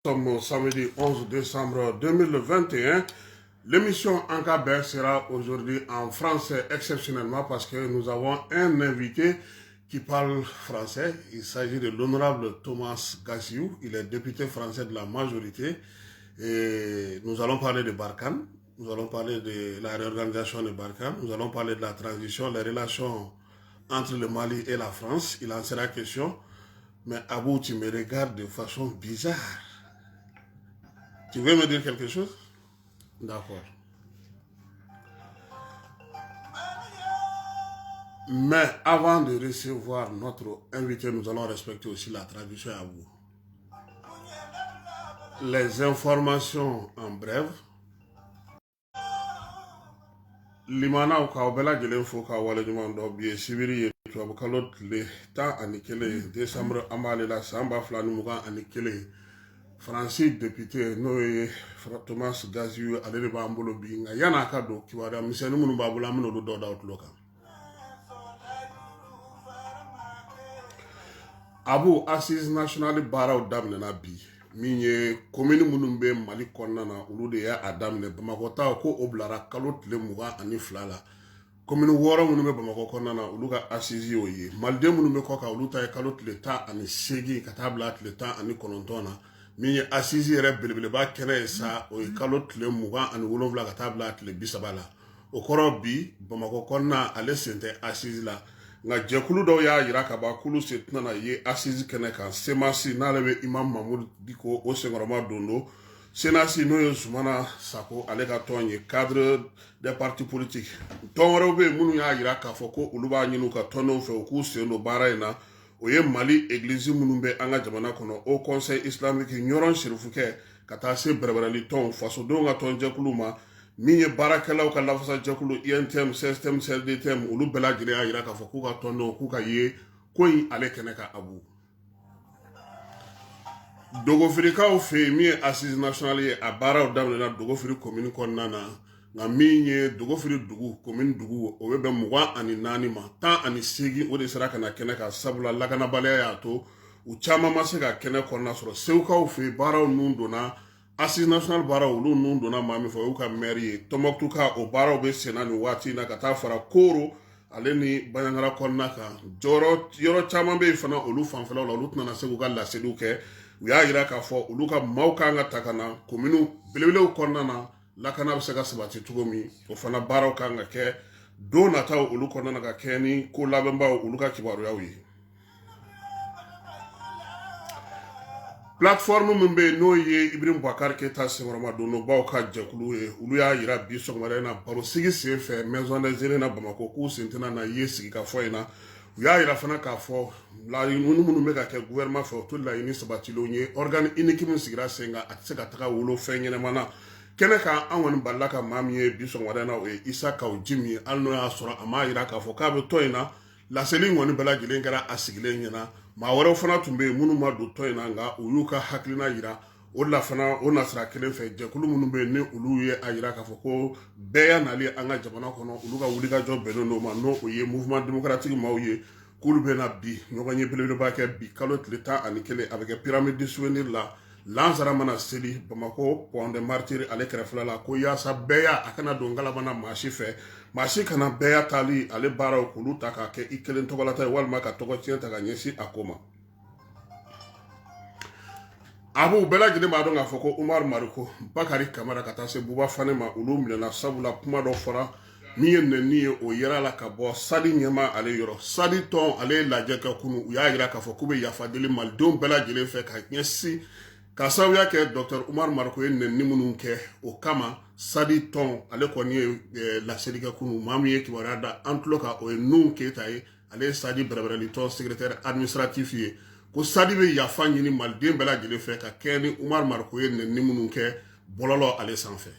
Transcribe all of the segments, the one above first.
Sommes au samedi 11 décembre 2021. L'émission Encabert sera aujourd'hui en français exceptionnellement parce que nous avons un invité qui parle français. Il s'agit de l'honorable Thomas Gassiou. Il est député français de la majorité. Et nous allons parler de Barkhane. Nous allons parler de la réorganisation de Barkhane. Nous allons parler de la transition, les relations entre le Mali et la France. Il en sera question. Mais Abou, tu me regardes de façon bizarre. Tu veux me dire quelque chose? D'accord. Mais avant de recevoir notre invité, nous allons respecter aussi la tradition à vous. Les informations en bref. Limana ou kaobela gelen fo ka wale juman do biye sibiri to abukalot le ta anikele décembre amale la samba flani mugan anikele Francis député Noé Thomas Gaziou ale ba mbolo bi nga yana ka do kiwada misenu munu babula munu do da outloka Abu Assise National Barraw damne na bi minye commune munu be Mali konna na ulu de ya adamne Bamako ta ko oblara kalot le muga ani flala commune woro munu be Bamako konna na ulu ga assise oye malde munu be ko ka ulu ta kalot le ta ani segi katabla le ta ani konontona minye assise yɛrɛ belebeleba kɛnɛ sa o ye kalo tile 20 ani 7 ka taa bila tile 30 la o kɔrɔ bi Bamakɔ kɔnɔna ale sen tɛ assise la nka jɛkulu dɔw y'a yira ka ban kulu se tɛna ye assise kɛnɛ kan semasi n'ale bɛ Imam Mamudu Diko o senkɔrɔma dondo senasi n'o ye Zumana Sako ale ka tɔn ye cadre des partis politiques tɔn wɛrɛw bɛ yen minnu y'a yira k'a fɔ ko olu b'a ɲini u ka tɔndenw fɛ u k'u sen don baara in na o ye Mali église minnu bɛ an ka jamana kɔnɔ au conseil islamique ɲɔrɔn serifukɛ ka taa se bɛrɛbɛrɛli tɔn fasodenw ka tɔn jɛkulu ma min ye baarakɛlaw ka lafasa jɛkulu INTM CSTM CLDTM olu bɛɛ lajɛlen y'a yira k'a fɔ k'u ka tɔndenw k'u ka ye ko in ale kɛnɛ ka abu dogofirikaw fɛ yen min ye assise nationale ye a baaraw daminɛna dogofiri commune kɔnɔna na nka min ye dogofiri dugu commune dugu o bɛ bɛn 24 ma 18 o de sera ka na kɛnɛ ka sabula lakanabaliya y'a to u caman ma se ka kɛnɛ kɔnɔna sɔrɔ segukaw fɛ baaraw nun donna assise nationale baaraw olu nun donna maa min fɛ o y'u ka maire ye Tɔnbɔkutu ka o baaraw bɛ senna nin waati in na ka taa fara Koro ale ni Banyankara kɔnɔna kan yɔrɔ caman bɛ yen fana olu fanfɛlaw la olu tɛna se k'u ka laseliw kɛ u y'a yira k'a fɔ olu ka maaw kan ka ta ka na commune belebelew kɔnɔna na lakana bɛ se ka sabati cogo min o fana baaraw kan ka kɛ don nataw olu kɔnɔna ka kɛ ni ko labɛnbaw olu ka kibaruyaw ye plateforme min bɛ yen n'o ye Ibrahim Boubacar Keita senkɔrɔma donnobaw ka jɛkulu ye olu y'a yira bi sɔgɔmada in na baro sigi sen fɛ maison des aînés na Bamako k'u sen tɛna na ye sigi ka fɔ in na u y'a yira fana k'a fɔ laɲini minnu bɛ ka kɛ gouvernement fɛ o to laɲini sabatilenw ye organe unique min sigira sen kan a tɛ se ka taga wolo fɛn ɲɛnɛma na kɛnɛ kan an kɔni balila ka maa min ye bi sɔgɔmada in na o ye Isa Kawu Jim ye hali n'o y'a sɔrɔ a m'a yira k'a fɔ k'a bɛ tɔn in na laseli kɔni bɛɛ lajɛlen kɛra a sigilen ɲɛna maa wɛrɛw fana tun bɛ yen minnu ma don tɔn in na nka u y'u ka hakilina yira o la fana o nasira kelen fɛ jɛkulu minnu bɛ yen ni olu ye a yira k'a fɔ ko bɛɛ ya nali an ka jamana kɔnɔ olu ka wulikajɔ bɛnnen n'o ma n'o o ye mouvement démocratique maaw ye k'olu bɛ na bi ɲɔgɔn ye belebeleba kɛ bi kalo tile 11 a bɛ kɛ pyramide du souvenir la Lansara mana seli Bamako Pont des Martyrs ale kɛrɛfɛla la ko yaasa bɛɛ ya a kana don ngalabana maa si fɛ maa si kana bɛɛ ya taali ale baaraw k'olu ta k'a kɛ i kelen tɔgɔlata ye walima ka tɔgɔ tiɲɛ ta ka ɲɛsin a ko ma Abu bɛɛ lajɛlen b'a dɔn k'a fɔ ko Umar Mariko Bakari Kamara ka taa se Buba Fane ma olu minɛna sabula kuma dɔ fɔra min ye nɛni ye o yɛrɛ la ka bɔ Sadi ɲɛma ale yɔrɔ Sadi tɔn ale lajɛ kɛ kunu u y'a yira k'a fɔ k'u bɛ yafa deli malidenw bɛɛ lajɛlen fɛ ka ɲɛsin ka sababuya kɛ Dr Umar Mariko ye nɛni minnu kɛ o kama Sadi tɔn ale kɔni ye laseli kɛ kunu maa min ye kibaruya da an tulo kan o ye Nuhu Keyita ye ale ye Sadi bɛrɛbɛrɛli tɔn secrétaire administratif ye ko Sadi bɛ yafa ɲini maliden bɛɛ lajɛlen fɛ ka kɛ ni Umar Mariko ye nɛni minnu kɛ bɔlɔlɔ ale sanfɛ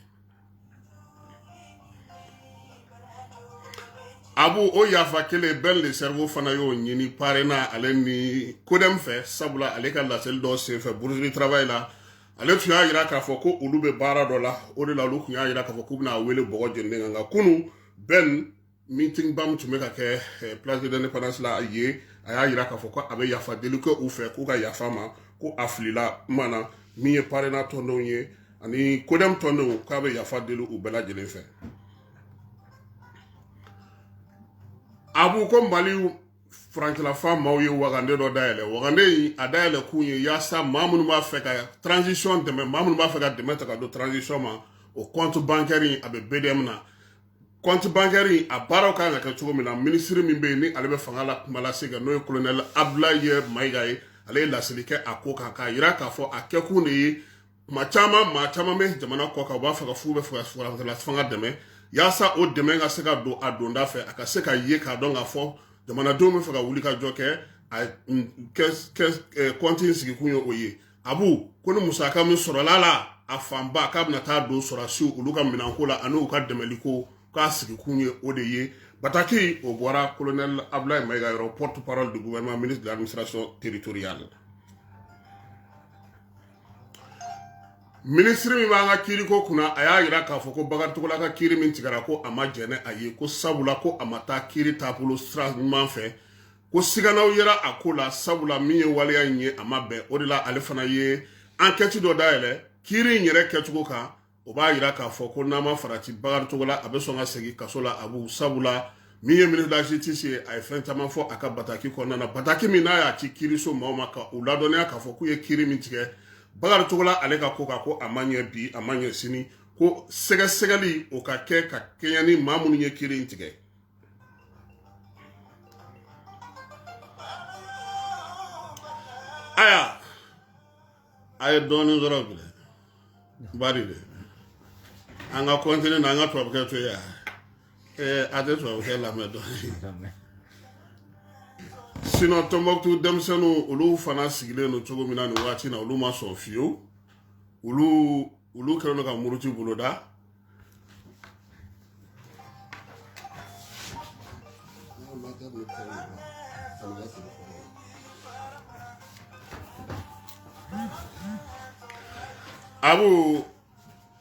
Abu o yafa kelen bɛn le cerveau fana y'o ɲini parena ale ni kodɛm fɛ sabula ale ka laseli dɔ senfɛ bourse du travail la ale tun y'a yira k'a fɔ ko olu bɛ baara dɔ la o de la olu tun y'a yira k'a fɔ k'u bɛna wele bɔgɔ jeninen kan nka kunu bɛn meeting ba min tun bɛ ka kɛ place de l'indépendance la ye a y'a yira k'a fɔ ko a bɛ yafa deli kɛ u fɛ k'u ka yafa ma ko a filila mana min ye parena tɔndenw ye ani kodɛm tɔndenw k'a bɛ yafa deli u bɛɛ lajɛlen fɛ abu ko mali farancɛlafa maaw ye wagande dɔ dayɛlɛ wagande in a dayɛlɛ kun ye yaasa maa minnu b'a fɛ ka transition dɛmɛ maa minnu b'a fɛ ka dɛmɛ ta ka don transition ma o compte bancaire a bɛ BDM na compte bancaire a baaraw kan ka kɛ cogo min na ministre min bɛ yen ni ale bɛ fanga la kuma lase ka n'o ye colonel Abdoulaye Mayiga ye ale ye laseli kɛ a ko kan k'a jira k'a fɔ a kɛkun de ye maa caman bɛ jamana kɔ kan u b'a fɛ ka f'u bɛ fɛ ka fanga dɛmɛ yaasa o dɛmɛ ka se ka don a donda fɛ a ka se ka ye k'a dɔn k'a fɔ jamanadenw bɛ fɛ ka wuli ka jɔ kɛ a compte in sigikun ye o ye abu ko ni musaka min sɔrɔla la a fanba k'a bɛna taa don sɔrɔsiw olu ka minɛnko la ani u ka dɛmɛliko k'a sigikun ye o de ye Bataki o bɔra colonel Abdoulaye Mayiga yɔrɔ porte-parole du gouvernement ministre de l'administration territoriale ministre min b'an ka kiiriko kunna a y'a jira k'a fɔ ko Bakari Togola ka kiiri min tigɛra ko a ma jɛnɛ a ye ko sabula ko a ma taa kiiri taabolo sira ɲuman fɛ ko siganaw yera a ko la sabula min ye waleya in ye a ma bɛn o de la ale fana ye enquête dɔ dayɛlɛ kiiri in yɛrɛ kɛcogo kan o b'a jira k'a fɔ ko n'a ma farati Bakari Togola a bɛ sɔn ka segin kaso la abu sabula min ye ministre de la justice ye a ye fɛn caman fɔ a ka Bataki kɔnɔna na Bataki min n'a y'a ci kiiriso maaw ma ka u ladɔnniya k'a fɔ k'u ye kiiri min tigɛ Bakari Togola ale ka ko kan ko a ma ɲɛ bi a ma ɲɛ sini ko sɛgɛsɛgɛli o ka kɛ ka kɛɲɛ ni maa minnu ye kiiri in tigɛ aya a ye dɔɔnin sɔrɔ bi dɛ bari de an ka kɔntine na an ka tubabukɛ to ye a tɛ tubabukɛ lamɛn dɔɔnin sinon Tombouctou denmisɛnninw olu fana sigilen don cogo min na nin waati na olu ma sɔn fiyewu olu kɛlen don ka muruti boloda abu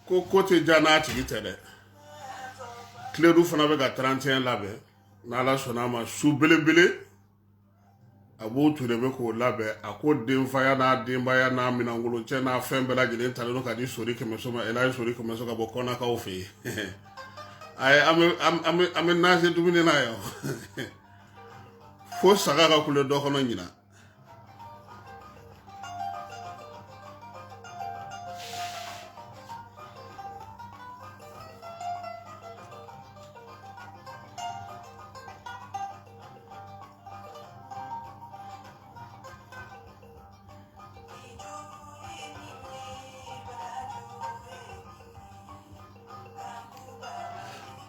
ko tɛ ja n'a tigi tɛ dɛ Kiledu fana bɛ ka 31 labɛn n'Ala sɔnna a ma su belebele Abu Ture bɛ k'o labɛn a ko denfaya n'a denbaya n'a minɛnkolon cɛ n'a fɛn bɛɛ lajɛlen talen don ka di Sori Kɛmɛso ma Elayi Sori Kɛmɛso ka bɔ Kɔnakaw fɛ yen an bɛ naze dumuni na yan fo saga ka kule dɔ kɔnɔ ɲina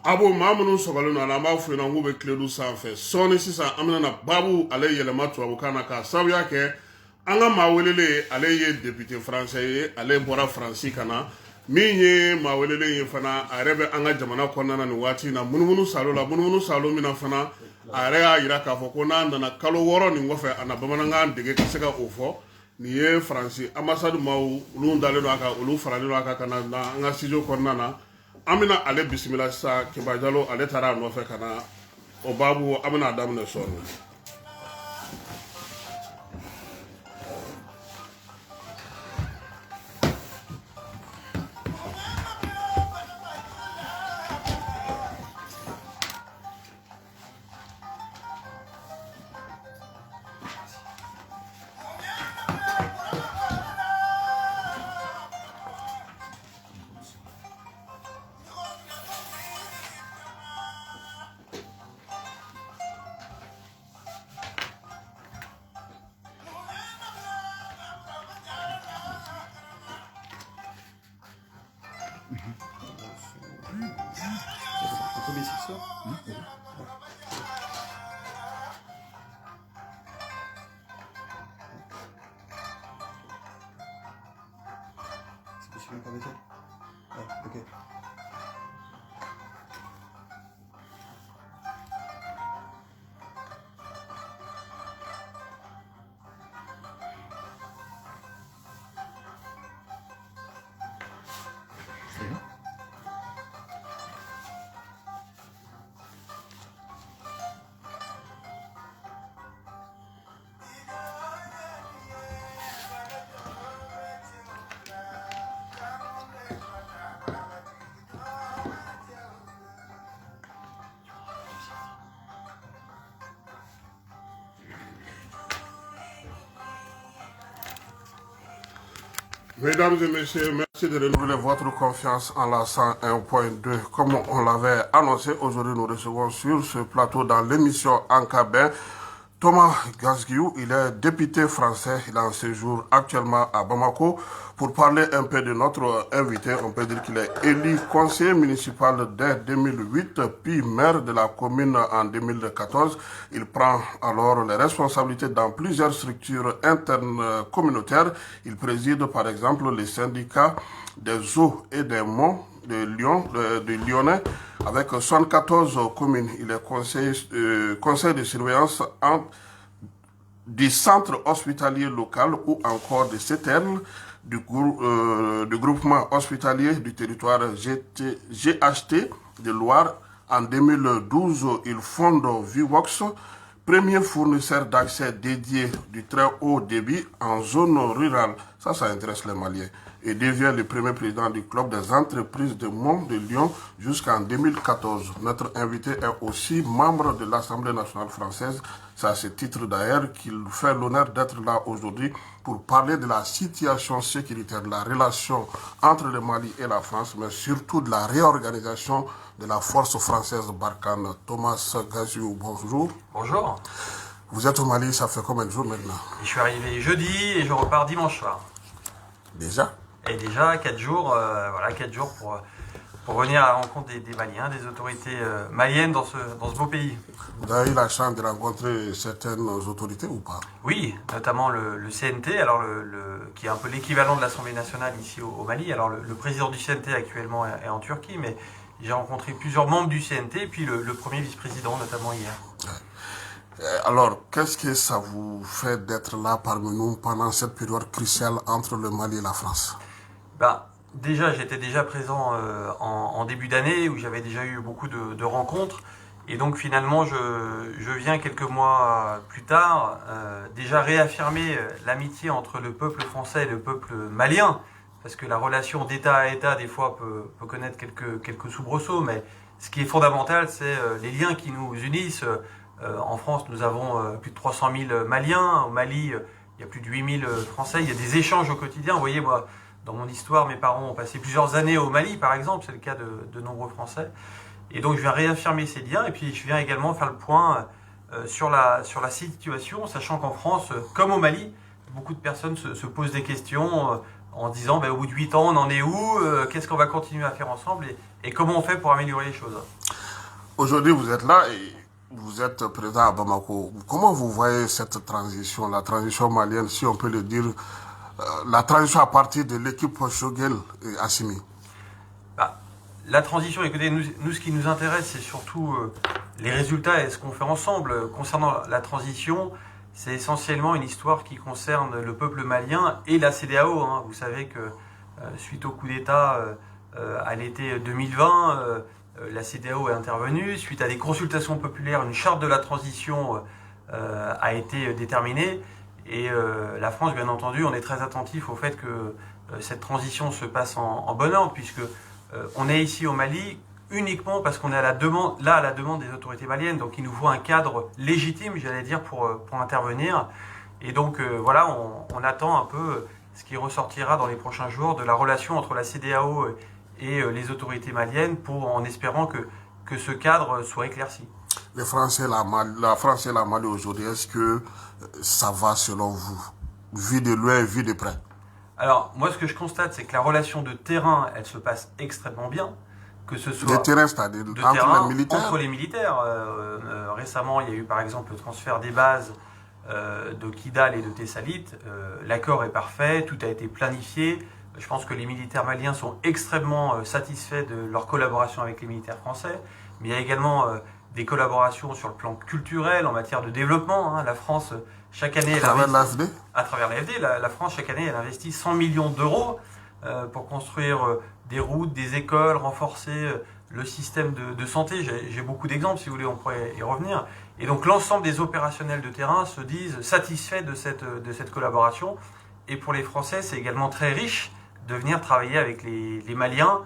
abo maa minnu sɔgɔlen don a la an b'a fɔ yen k'u bɛ Kiledu sanfɛ sɔɔni sisan an bɛna na babu ale yɛlɛma tubabukan na k'a sabuya kɛ an ka maa welelen ale ye député français ye ale bɔra Faransi ka na min ye maa welelen ye fana a yɛrɛ bɛ an ka jamana kɔnɔna na nin waati in na munumunu salo la munumunu salo min na fana a yɛrɛ y'a jira k'a fɔ ko n'a nana kalo 6 nin kɔfɛ a na bamanankan dege ka se ka o fɔ nin ye Faransi ambassade maaw olu dalen don a kan olu faralen don a kan ka na an ka studio kɔnɔna na an bɛna ale bisimila sisan Kiba Jalo ale taara a nɔfɛ ka na o babu an bɛna a daminɛ sɔɔni Mesdames et messieurs, merci de renouveler votre confiance en la 101.2. Comme on l'avait annoncé, aujourd'hui nous recevons sur ce plateau dans l'émission Ankabin Thomas Gazguiou. Il est député français, il a un séjour actuellement à Bamako. Pour parler un peu de notre invité, on peut dire qu'il est élu conseiller municipal dès 2008, puis maire de la commune en 2014. Il prend alors les responsabilités dans plusieurs structures internes communautaires. Il préside par exemple les syndicats des eaux et des monts de Lyon, de Lyonnais, avec 74 communes. Il est conseil de surveillance du centre hospitalier local ou encore de CETERN, du groupement hospitalier du territoire GHT de Loire. En 2012, il fonde Vivox, premier fournisseur d'accès dédié du très haut débit en zone rurale. Ça intéresse les Maliens. Et devient le premier président du club des entreprises de Mont de Lyon jusqu'en 2014. Notre invité est aussi membre de l'Assemblée nationale française. C'est à ce titre d'ailleurs qu'il fait l'honneur d'être là aujourd'hui pour parler de la situation sécuritaire, de la relation entre le Mali et la France, mais surtout de la réorganisation de la force française Barkhane. Thomas Gazguiou, bonjour. Bonjour. Vous êtes au Mali, ça fait combien de jours maintenant? Je suis arrivé jeudi et je repars dimanche soir. Déjà? Et déjà 4 jours, voilà, 4 jours pour venir à la rencontre des Maliens, des autorités maliennes dans ce beau pays. Vous avez eu la chance de rencontrer certaines autorités ou pas? Oui, notamment le CNT, alors qui est un peu l'équivalent de l'Assemblée nationale ici au Mali. Alors le président du CNT actuellement est en Turquie, mais j'ai rencontré plusieurs membres du CNT et puis le premier vice-président notamment hier. Alors, qu'est-ce que ça vous fait d'être là parmi nous pendant cette période cruciale entre le Mali et la France? Déjà, j'étais déjà présent en début d'année où j'avais déjà eu beaucoup de rencontres. Et donc finalement, je viens quelques mois plus tard déjà réaffirmer l'amitié entre le peuple français et le peuple malien. Parce que la relation d'État à État, des fois, peut connaître quelques soubresauts. Mais ce qui est fondamental, c'est les liens qui nous unissent. En France, nous avons plus de 300 000 Maliens. Au Mali, il y a plus de 8 000 Français. Il y a des échanges au quotidien. Vous voyez, moi, dans mon histoire, mes parents ont passé plusieurs années au Mali, par exemple. C'est le cas de nombreux Français. Et donc, je viens réaffirmer ces liens. Et puis, je viens également faire le point sur la situation, sachant qu'en France, comme au Mali, beaucoup de personnes se posent des questions en disant, au bout de 8 ans, on en est où? Qu'est-ce qu'on va continuer à faire ensemble et comment on fait pour améliorer les choses? Aujourd'hui, vous êtes là et vous êtes présent à Bamako. Comment vous voyez cette transition, la transition malienne, si on peut le dire, la transition à partir de l'équipe Choguel et Assimi? La transition, écoutez, nous ce qui nous intéresse, c'est surtout les résultats et ce qu'on fait ensemble. Concernant la transition, c'est essentiellement une histoire qui concerne le peuple malien et la CEDEAO. Hein. Vous savez que suite au coup d'État à l'été 2020, la CEDEAO est intervenue. Suite à des consultations populaires, une charte de la transition a été déterminée. Et la France, bien entendu, on est très attentif au fait que cette transition se passe en bon ordre, puisque on est ici au Mali uniquement parce qu'on est à la demande des autorités maliennes. Donc il nous faut un cadre légitime, j'allais dire, pour intervenir. Et donc voilà, on attend un peu ce qui ressortira dans les prochains jours de la relation entre la CEDEAO et les autorités maliennes, en espérant que ce cadre soit éclairci. La France et la Mali aujourd'hui, est-ce que ça va selon vous? Vu de loin, vu de près? Alors, moi, ce que je constate, c'est que la relation de terrain, elle se passe extrêmement bien. Que ce soit de terrain, c'est-à-dire entre les militaires. Récemment, il y a eu par exemple le transfert des bases de Kidal et de Tessalit. L'accord est parfait, tout a été planifié. Je pense que les militaires maliens sont extrêmement satisfaits de leur collaboration avec les militaires français. Mais il y a également des collaborations sur le plan culturel, en matière de développement. Hein. La France, chaque année, à travers l'AFD, la France, chaque année, elle investit 100 millions d'euros pour construire des routes, des écoles, renforcer le système de santé. J'ai beaucoup d'exemples, si vous voulez, on pourrait y revenir. Et donc l'ensemble des opérationnels de terrain se disent satisfaits de cette collaboration. Et pour les Français, c'est également très riche de venir travailler avec les Maliens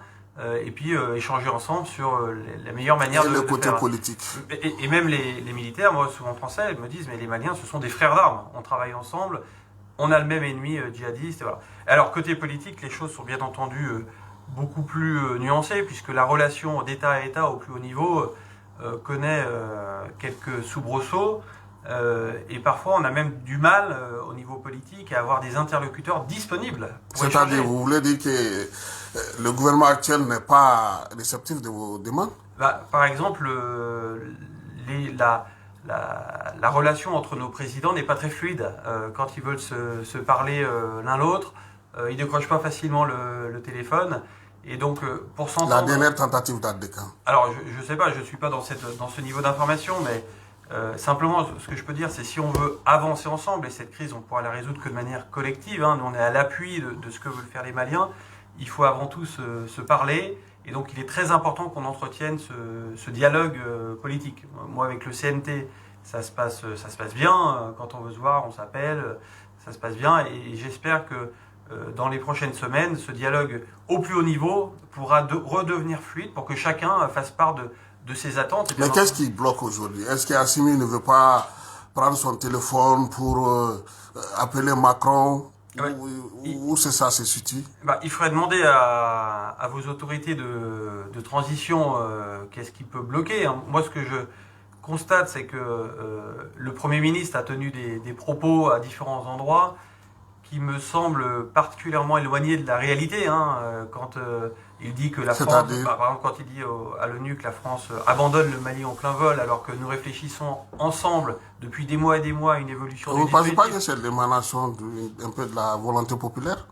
et puis échanger ensemble sur la meilleure manière de le côté faire. politique. Et même les militaires, moi souvent français, me disent mais les Maliens ce sont des frères d'armes, on travaille ensemble on a le même ennemi djihadiste. Et voilà. Alors, côté politique, les choses sont bien entendu beaucoup plus nuancées, puisque la relation d'État à État au plus haut niveau connaît quelques soubresauts. Et parfois, on a même du mal au niveau politique à avoir des interlocuteurs disponibles. C'est-à-dire, vous voulez dire que le gouvernement actuel n'est pas réceptif de vos demandes? Par exemple, la relation entre nos présidents n'est pas très fluide. Quand ils veulent se parler l'un l'autre, ils ne décrochent pas facilement le téléphone. Et donc, pour s'entendre... La dernière tentative date de quand? Alors, je ne sais pas, je ne suis pas dans ce niveau d'information, mais simplement, ce que je peux dire, c'est si on veut avancer ensemble, et cette crise, on ne pourra la résoudre que de manière collective, hein, nous on est à l'appui de ce que veulent faire les Maliens, il faut avant tout se parler, et donc il est très important qu'on entretienne ce dialogue politique. Moi, avec le CNT, ça se passe bien, quand on veut se voir, on s'appelle, ça se passe bien, et j'espère que dans les prochaines semaines, ce dialogue au plus haut niveau pourra redevenir fluide pour que chacun fasse part de ses attentes. Mais qu'est-ce qui bloque aujourd'hui? Est-ce qu'Assimi ne veut pas prendre son téléphone pour appeler Macron? Ouais. Où c'est ça se situe? Il faudrait demander à vos autorités de transition qu'est-ce qui peut bloquer. Moi, ce que je constate, c'est que le Premier ministre a tenu des propos à différents endroits qui me semblent particulièrement éloignés de la réalité. Quand il dit que la France, par exemple, quand il dit à l'ONU que la France abandonne le Mali en plein vol, alors que nous réfléchissons ensemble depuis des mois et des mois à une évolution du dispositif. Vous ne pensez pas que c'est l'émanation un peu de la volonté populaire?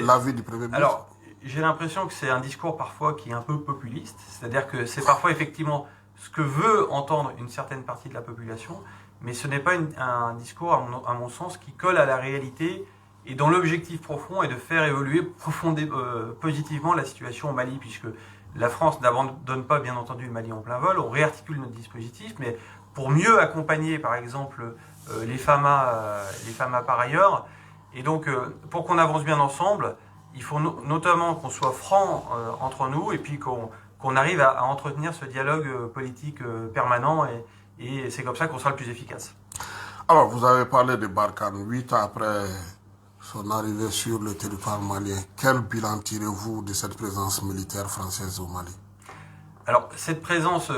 L'avis du Premier ministre? Alors, j'ai l'impression que c'est un discours parfois qui est un peu populiste, c'est-à-dire que c'est parfois effectivement ce que veut entendre une certaine partie de la population, mais ce n'est pas un discours, à mon sens, qui colle à la réalité et dont l'objectif profond est de faire évoluer positivement la situation au Mali, puisque la France n'abandonne pas, bien entendu, le Mali en plein vol, on réarticule notre dispositif, mais pour mieux accompagner, par exemple, les FAMA par ailleurs. Et donc, pour qu'on avance bien ensemble, il faut notamment qu'on soit franc entre nous, et puis qu'on arrive à entretenir ce dialogue politique permanent, et c'est comme ça qu'on sera le plus efficace. Alors, vous avez parlé de Barkhane, 8 ans après son arrivée sur le territoire malien. Quel bilan tirez-vous de cette présence militaire française au Mali? Alors, cette présence,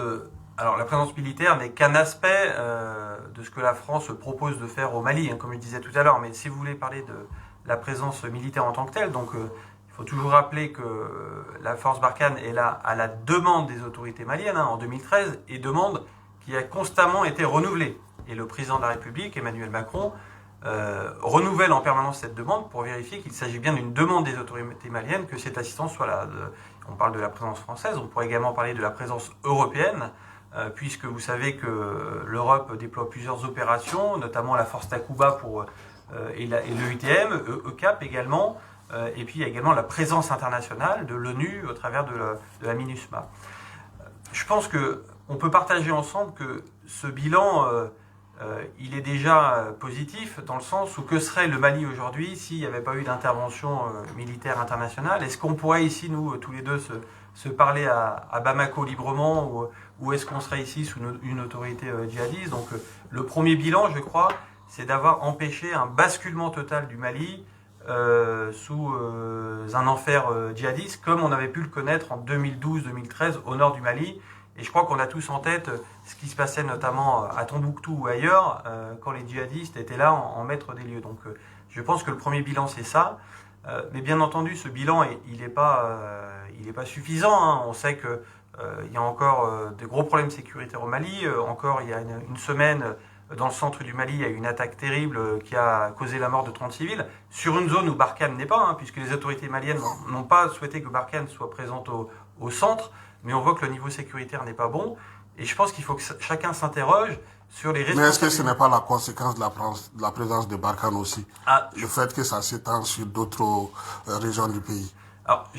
la présence militaire n'est qu'un aspect de ce que la France propose de faire au Mali, comme je disais tout à l'heure. Mais si vous voulez parler de la présence militaire en tant que telle, donc il faut toujours rappeler que la force Barkhane est là à la demande des autorités maliennes en 2013, et demande qui a constamment été renouvelée. Et le président de la République, Emmanuel Macron, renouvelle en permanence cette demande pour vérifier qu'il s'agit bien d'une demande des autorités maliennes, que cette assistance soit là. On parle de la présence française, on pourrait également parler de la présence européenne, puisque vous savez que l'Europe déploie plusieurs opérations, notamment la force Takuba et le UTM, ECAP également, et puis il y a également la présence internationale de l'ONU au travers de la MINUSMA. Je pense qu'on peut partager ensemble que ce bilan, il est déjà positif, dans le sens où que serait le Mali aujourd'hui s'il n'y avait pas eu d'intervention militaire internationale? Est-ce qu'on pourrait ici, nous, tous les deux, se parler à Bamako librement, ou est-ce qu'on serait ici sous une autorité djihadiste? Donc le premier bilan, je crois, c'est d'avoir empêché un basculement total du Mali sous un enfer djihadiste, comme on avait pu le connaître en 2012-2013 au nord du Mali. Et je crois qu'on a tous en tête ce qui se passait notamment à Tombouctou ou ailleurs, quand les djihadistes étaient là en maître des lieux. Donc je pense que le premier bilan, c'est ça. Mais bien entendu, ce bilan, il n'est pas suffisant. On sait qu'il y a encore de gros problèmes sécuritaires au Mali. Encore, il y a une semaine, dans le centre du Mali, il y a eu une attaque terrible qui a causé la mort de 30 civils, sur une zone où Barkhane n'est pas, puisque les autorités maliennes n'ont pas souhaité que Barkhane soit présente au centre. Mais on voit que le niveau sécuritaire n'est pas bon. Et je pense qu'il faut que chacun s'interroge sur les responsabilités. Mais est-ce que ce n'est pas la conséquence de la présence de Barkhane aussi? Le fait que ça s'étend sur d'autres régions du pays. Alors,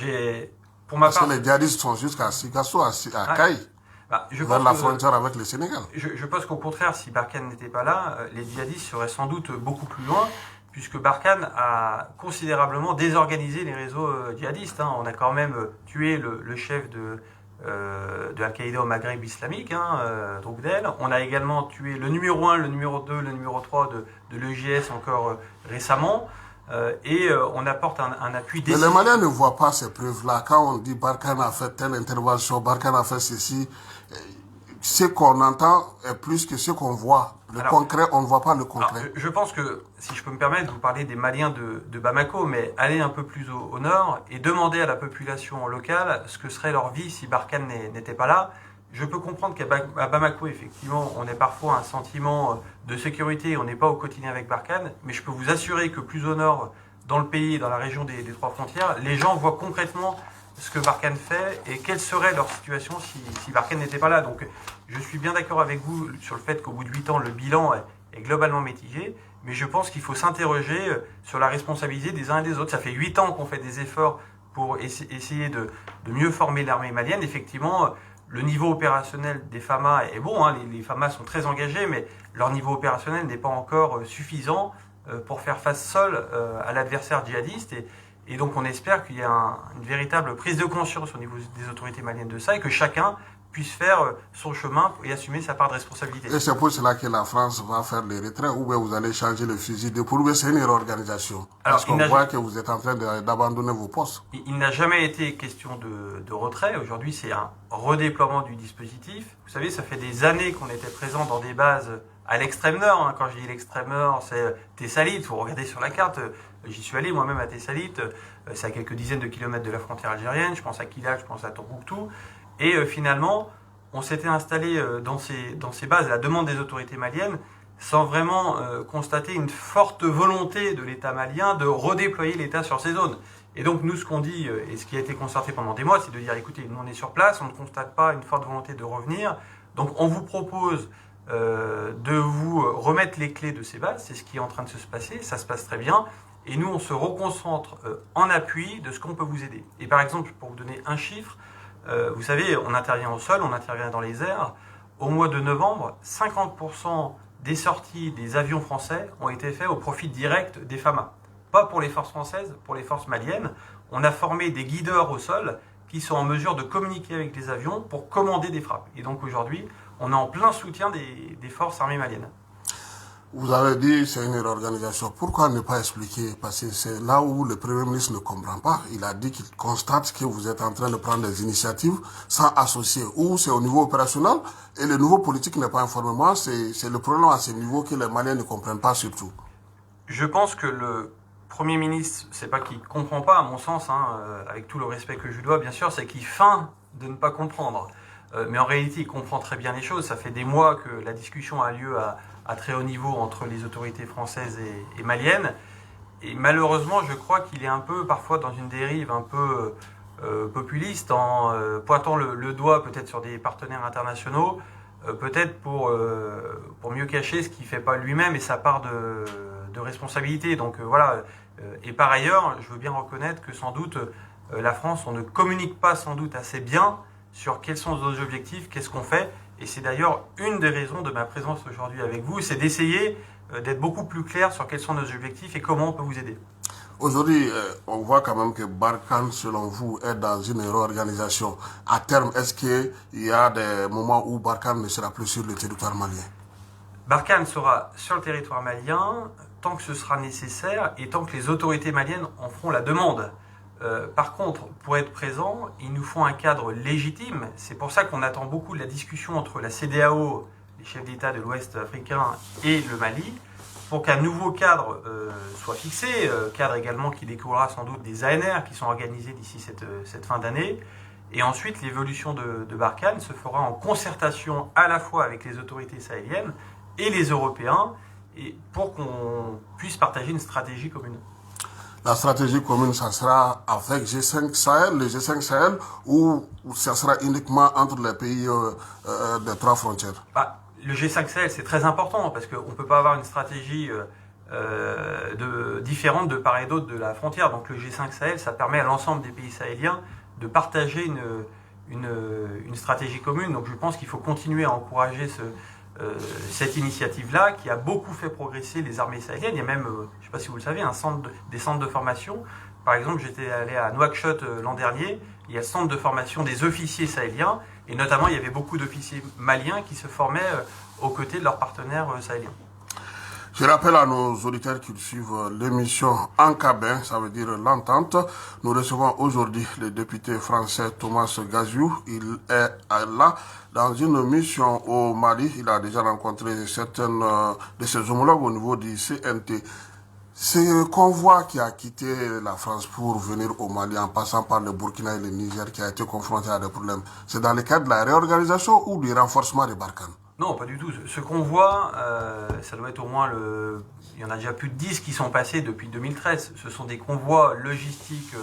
pour ma part... Parce que les djihadistes sont jusqu'à Sikasso, à Kaï, vers la frontière avec le Sénégal. Je pense qu'au contraire, si Barkhane n'était pas là, les djihadistes seraient sans doute beaucoup plus loin, puisque Barkhane a considérablement désorganisé les réseaux djihadistes. On a quand même tué le chef de Al-Qaïda au Maghreb islamique, Drukdel. On a également tué le numéro 1, le numéro 2, le numéro 3 de l'EJS encore récemment. Et on apporte un appui décisif. Mais les Maliens ne voient pas ces preuves-là. Quand on dit Barkhane a fait telle intervention, Barkhane a fait ceci, ce qu'on entend est plus que ce qu'on voit. Le concret, on ne voit pas le concret. Alors, je pense que, si je peux me permettre, vous parlez des Maliens de Bamako, mais allez un peu plus au nord et demandez à la population locale ce que serait leur vie si Barkhane n'était pas là. Je peux comprendre qu'à Bamako, effectivement, on ait parfois un sentiment de sécurité, on n'est pas au quotidien avec Barkhane, mais je peux vous assurer que plus au nord, dans le pays, dans la région des trois frontières, les gens voient concrètement ce que Barkhane fait et quelle serait leur situation si Barkhane n'était pas là. Donc je suis bien d'accord avec vous sur le fait qu'au bout de 8 ans, le bilan est globalement mitigé, mais je pense qu'il faut s'interroger sur la responsabilité des uns et des autres. Ça fait 8 ans qu'on fait des efforts pour essayer de mieux former l'armée malienne. Effectivement, le niveau opérationnel des FAMA est bon, les FAMA sont très engagés, mais leur niveau opérationnel n'est pas encore suffisant pour faire face seul à l'adversaire djihadiste. Et donc on espère qu'il y a une véritable prise de conscience au niveau des autorités maliennes de ça et que chacun puisse faire son chemin et assumer sa part de responsabilité. Et c'est pour cela que la France va faire les retraits ou bien vous allez changer le fusil de prouver c'est une réorganisation. Parce qu'on voit que vous êtes en train d'abandonner vos postes. Il n'a jamais été question de retrait. Aujourd'hui, c'est un redéploiement du dispositif. Vous savez, ça fait des années qu'on était présent dans des bases à l'extrême nord. Quand je dis l'extrême nord, c'est Tessalit. Vous regardez sur la carte, j'y suis allé moi-même à Tessalit. C'est à quelques dizaines de kilomètres de la frontière algérienne. Je pense à Kidal, je pense à Tombouctou. Et finalement, on s'était installé dans ces bases à la demande des autorités maliennes sans vraiment constater une forte volonté de l'État malien de redéployer l'État sur ces zones. Et donc nous, ce qu'on dit, et ce qui a été concerté pendant des mois, c'est de dire, écoutez, nous on est sur place, on ne constate pas une forte volonté de revenir, donc on vous propose de vous remettre les clés de ces bases, c'est ce qui est en train de se passer, ça se passe très bien, et nous on se reconcentre en appui de ce qu'on peut vous aider. Et par exemple, pour vous donner un chiffre, vous savez, on intervient au sol, on intervient dans les airs. Au mois de novembre, 50% des sorties des avions français ont été faits au profit direct des FAMA. Pas pour les forces françaises, pour les forces maliennes. On a formé des guideurs au sol qui sont en mesure de communiquer avec les avions pour commander des frappes. Et donc aujourd'hui, on est en plein soutien des forces armées maliennes. Vous avez dit c'est une réorganisation. Pourquoi ne pas expliquer? Parce que c'est là où le Premier ministre ne comprend pas. Il a dit qu'il constate que vous êtes en train de prendre des initiatives sans associer. Ou c'est au niveau opérationnel et le niveau politique n'est pas informé. Moi, c'est le problème à ce niveau que les Maliens ne comprennent pas surtout. Je pense que le Premier ministre, c'est pas qu'il comprend pas, à mon sens, avec tout le respect que je lui dois, bien sûr, c'est qu'il feint de ne pas comprendre. Mais en réalité, il comprend très bien les choses. Ça fait des mois que la discussion a lieu à très haut niveau entre les autorités françaises et maliennes. Et malheureusement, je crois qu'il est un peu parfois dans une dérive un peu populiste en pointant le doigt peut-être sur des partenaires internationaux, peut-être pour mieux cacher ce qu'il ne fait pas lui-même et sa part de responsabilité. Donc voilà. Et par ailleurs, je veux bien reconnaître que sans doute la France, on ne communique pas sans doute assez bien sur quels sont nos objectifs, qu'est-ce qu'on fait. Et c'est d'ailleurs une des raisons de ma présence aujourd'hui avec vous, c'est d'essayer d'être beaucoup plus clair sur quels sont nos objectifs et comment on peut vous aider. Aujourd'hui, on voit quand même que Barkhane, selon vous, est dans une réorganisation. À terme, est-ce qu'il y a des moments où Barkhane ne sera plus sur le territoire malien? Barkhane sera sur le territoire malien tant que ce sera nécessaire et tant que les autorités maliennes en feront la demande. Par contre, pour être présent, il nous faut un cadre légitime. C'est pour ça qu'on attend beaucoup de la discussion entre la CEDEAO, les chefs d'État de l'Ouest africain, et le Mali, pour qu'un nouveau cadre soit fixé, cadre également qui découlera sans doute des ANR qui sont organisés d'ici cette fin d'année. Et ensuite, l'évolution de Barkhane se fera en concertation à la fois avec les autorités sahéliennes et les Européens, et pour qu'on puisse partager une stratégie commune. La stratégie commune, ça sera avec G5 Sahel, le G5 Sahel, ou ça sera uniquement entre les pays des trois frontières? Le G5 Sahel, c'est très important parce qu'on ne peut pas avoir une stratégie différente de part et d'autre de la frontière. Donc le G5 Sahel, ça permet à l'ensemble des pays sahéliens de partager une stratégie commune. Donc je pense qu'il faut continuer à encourager cette initiative-là qui a beaucoup fait progresser les armées sahéliennes. Il y a même, je ne sais pas si vous le savez, des centres de formation Par exemple, j'étais allé à Nouakchott l'an dernier, il y a le centre de formation des officiers sahéliens, et notamment il y avait beaucoup d'officiers maliens qui se formaient aux côtés de leurs partenaires sahéliens. Je rappelle à nos auditeurs qui suivent l'émission En Cabin, ça veut dire l'entente. Nous recevons aujourd'hui le député français Thomas Gaziou. Il est là dans une mission au Mali. Il a déjà rencontré certaines de ses homologues au niveau du CNT. Ce convoi qui a quitté la France pour venir au Mali en passant par le Burkina et le Niger qui a été confronté à des problèmes, c'est dans le cadre de la réorganisation ou du renforcement des Barkhane? Non, pas du tout. Ce convoi, ça doit être au moins il y en a déjà plus de 10 qui sont passés depuis 2013. Ce sont des convois logistiques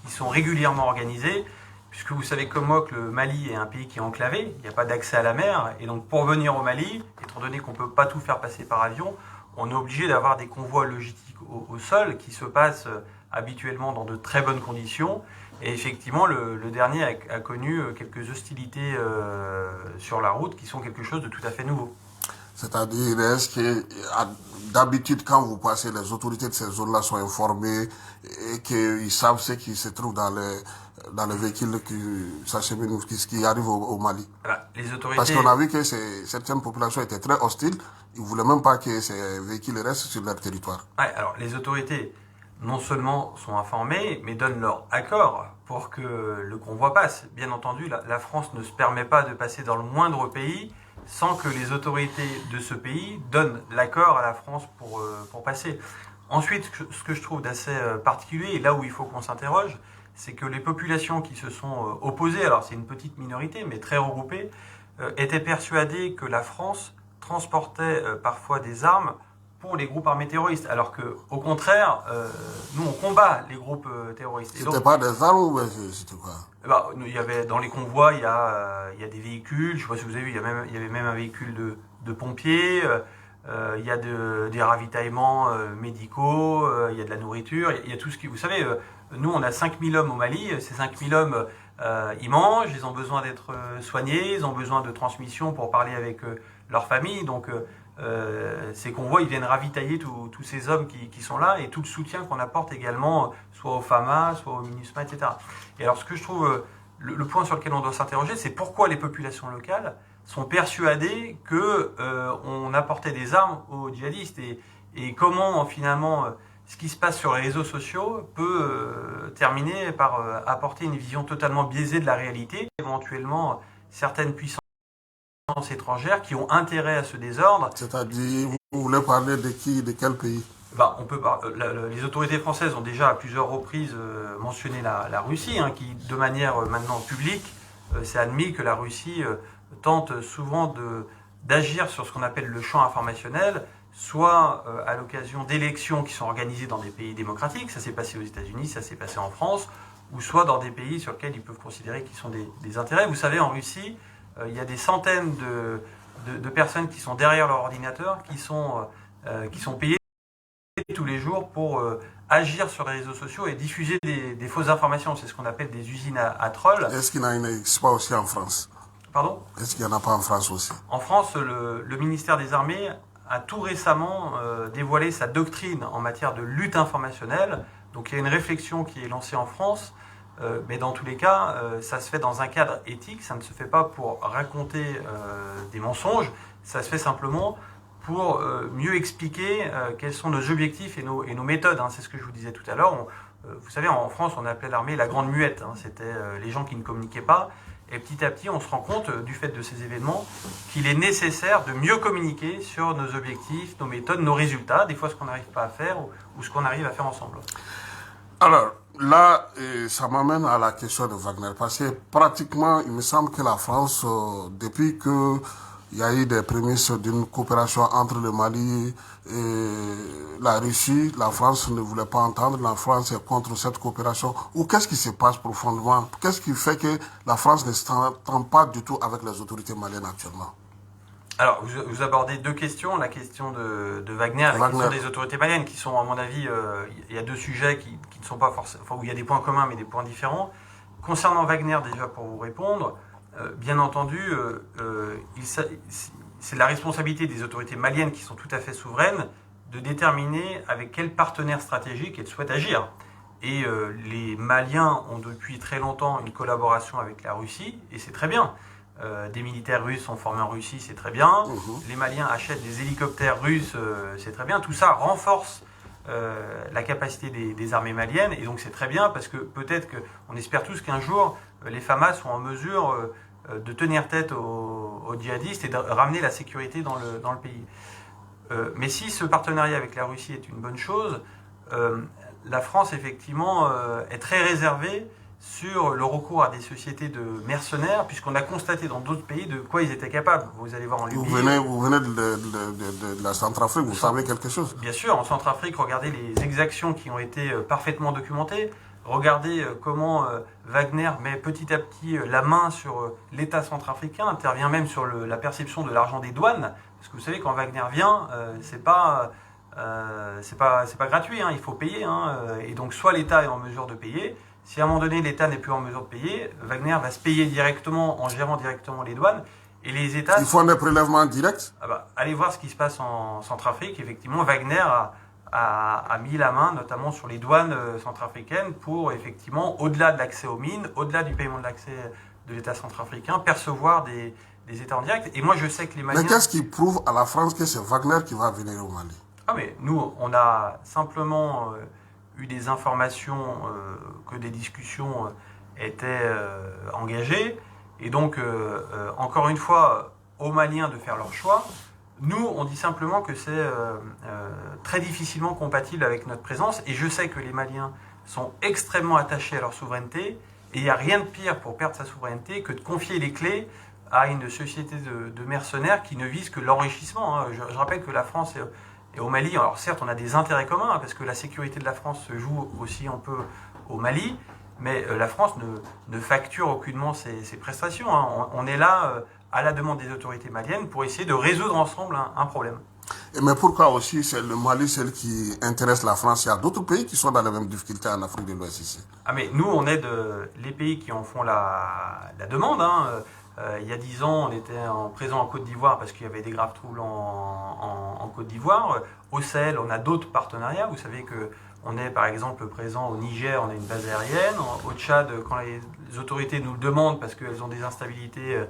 qui sont régulièrement organisés, puisque vous savez comme moi que le Mali est un pays qui est enclavé, il n'y a pas d'accès à la mer, et donc pour venir au Mali, étant donné qu'on ne peut pas tout faire passer par avion, on est obligé d'avoir des convois logistiques au sol qui se passent habituellement dans de très bonnes conditions. Et effectivement, le dernier a connu quelques hostilités sur la route qui sont quelque chose de tout à fait nouveau. C'est-à-dire, est-ce que d'habitude, quand vous passez, les autorités de ces zones-là sont informées et qu'ils savent ce qui se trouve dans les véhicules qui arrivent au Mali? Voilà, les autorités... Parce qu'on a vu que certaines populations étaient très hostiles. Ils ne voulaient même pas que ces véhicules restent sur leur territoire. Ouais, alors les autorités non seulement sont informées, mais donnent leur accord pour que le convoi passe. Bien entendu, la France ne se permet pas de passer dans le moindre pays sans que les autorités de ce pays donnent l'accord à la France pour passer. Ensuite, ce que je trouve d'assez particulier, et là où il faut qu'on s'interroge, c'est que les populations qui se sont opposées, alors c'est une petite minorité, mais très regroupée, étaient persuadées que la France transportait parfois des armes pour les groupes armés terroristes, alors que, au contraire, nous on combat les groupes terroristes. C'était pas des armes ou c'était quoi? Il y avait dans les convois, il y a des véhicules. Je sais pas si vous avez vu, il y avait même un véhicule de pompiers. Il y a des ravitaillements médicaux. Il y a de la nourriture. Il y a tout ce qui, vous savez, nous on a 5000 hommes au Mali. Ces 5000 hommes, ils mangent, ils ont besoin d'être soignés, ils ont besoin de transmission pour parler avec leur famille. Donc ces convois, ils viennent ravitailler tous ces hommes qui sont là et tout le soutien qu'on apporte également, soit au FAMA, soit au MINUSMA, etc. Et alors, ce que je trouve, le point sur lequel on doit s'interroger, c'est pourquoi les populations locales sont persuadées qu'on apportait des armes aux djihadistes et comment finalement ce qui se passe sur les réseaux sociaux peut terminer par apporter une vision totalement biaisée de la réalité, éventuellement certaines puissances étrangères qui ont intérêt à ce désordre. C'est-à-dire, vous voulez parler de qui, de quel pays? Les autorités françaises ont déjà à plusieurs reprises mentionné la Russie, hein, qui de manière maintenant publique, c'est admis que la Russie tente souvent d'agir sur ce qu'on appelle le champ informationnel, soit à l'occasion d'élections qui sont organisées dans des pays démocratiques, ça s'est passé aux États-Unis, ça s'est passé en France, ou soit dans des pays sur lesquels ils peuvent considérer qu'ils sont des intérêts. Vous savez, en Russie, il y a des centaines de personnes qui sont derrière leur ordinateur, qui sont payées tous les jours pour agir sur les réseaux sociaux et diffuser des fausses informations. C'est ce qu'on appelle des usines à trolls. Est-ce qu'il n'y en a pas aussi en France? Pardon? Est-ce qu'il n'y en a pas en France aussi? En France, le ministère des Armées a tout récemment dévoilé sa doctrine en matière de lutte informationnelle. Donc il y a une réflexion qui est lancée en France. Mais dans tous les cas, ça se fait dans un cadre éthique, ça ne se fait pas pour raconter des mensonges, ça se fait simplement pour mieux expliquer quels sont nos objectifs et nos méthodes. Hein. C'est ce que je vous disais tout à l'heure. Vous savez, en France, on appelait l'armée la grande muette. Hein. C'était les gens qui ne communiquaient pas. Et petit à petit, on se rend compte, du fait de ces événements, qu'il est nécessaire de mieux communiquer sur nos objectifs, nos méthodes, nos résultats, des fois ce qu'on n'arrive pas à faire ou ce qu'on arrive à faire ensemble. Alors, là, ça m'amène à la question de Wagner, parce que pratiquement, il me semble que la France, depuis qu'il y a eu des prémices d'une coopération entre le Mali et la Russie, la France ne voulait pas entendre, la France est contre cette coopération. Ou qu'est-ce qui se passe profondément? Qu'est-ce qui fait que la France ne s'entend pas du tout avec les autorités maliennes actuellement? Alors, vous abordez deux questions, la question de Wagner, la question des autorités maliennes, qui sont, à mon avis, il y a deux sujets qui ne sont pas forcément, enfin, où il y a des points communs, mais des points différents. Concernant Wagner, déjà, pour vous répondre, bien entendu, c'est la responsabilité des autorités maliennes, qui sont tout à fait souveraines, de déterminer avec quel partenaire stratégique elles souhaitent agir. Et les Maliens ont depuis très longtemps une collaboration avec la Russie, et c'est très bien. Des militaires russes sont formés en Russie, c'est très bien. Les Maliens achètent des hélicoptères russes, c'est très bien. Tout ça renforce la capacité des armées maliennes, et donc c'est très bien parce que peut-être qu'on espère tous qu'un jour les FAMA sont en mesure de tenir tête aux djihadistes et de ramener la sécurité dans le pays. Mais si ce partenariat avec la Russie est une bonne chose, la France effectivement est très réservée sur le recours à des sociétés de mercenaires, puisqu'on a constaté dans d'autres pays de quoi ils étaient capables. Vous allez voir en Libye. Vous venez de la Centrafrique, vous savez quelque chose? Bien sûr, en Centrafrique, regardez les exactions qui ont été parfaitement documentées. Regardez comment Wagner met petit à petit la main sur l'État centrafricain, intervient même sur la perception de l'argent des douanes. Parce que vous savez, quand Wagner vient, c'est pas gratuit, hein, il faut payer. Hein, et donc, soit l'État est en mesure de payer. Si à un moment donné, l'État n'est plus en mesure de payer, Wagner va se payer directement en gérant directement les douanes. Et les États... Ils font des prélèvements directs? Allez voir ce qui se passe en Centrafrique. Effectivement, Wagner a mis la main notamment sur les douanes centrafricaines pour, effectivement, au-delà de l'accès aux mines, au-delà du paiement de l'accès de l'État centrafricain, percevoir des États en direct. Et moi, je sais que les Maliens... Mais qu'est-ce qui prouve à la France que c'est Wagner qui va venir au Mali? Ah, mais nous, on a simplement... eu des informations que des discussions étaient engagées. Et donc, encore une fois, aux Maliens de faire leur choix. Nous, on dit simplement que c'est très difficilement compatible avec notre présence. Et je sais que les Maliens sont extrêmement attachés à leur souveraineté. Et il n'y a rien de pire pour perdre sa souveraineté que de confier les clés à une société de mercenaires qui ne vise que l'enrichissement. Hein. Je rappelle que la France... Et au Mali, alors certes, on a des intérêts communs, hein, parce que la sécurité de la France se joue aussi un peu au Mali, mais la France ne facture aucunement ses prestations. Hein. On est là, à la demande des autorités maliennes, pour essayer de résoudre ensemble un problème. Mais pourquoi aussi c'est le Mali, celle qui intéresse la France? Il y a d'autres pays qui sont dans les mêmes difficultés en Afrique de l'Ouest ici. Ah, mais nous, on aide les pays qui en font la demande. Hein. Il y a 10 ans, on était présent en Côte d'Ivoire parce qu'il y avait des graves troubles en Côte d'Ivoire. Au Sahel, on a d'autres partenariats. Vous savez qu'on est par exemple présent au Niger, on a une base aérienne. Au Tchad, quand les autorités nous le demandent parce qu'elles ont des instabilités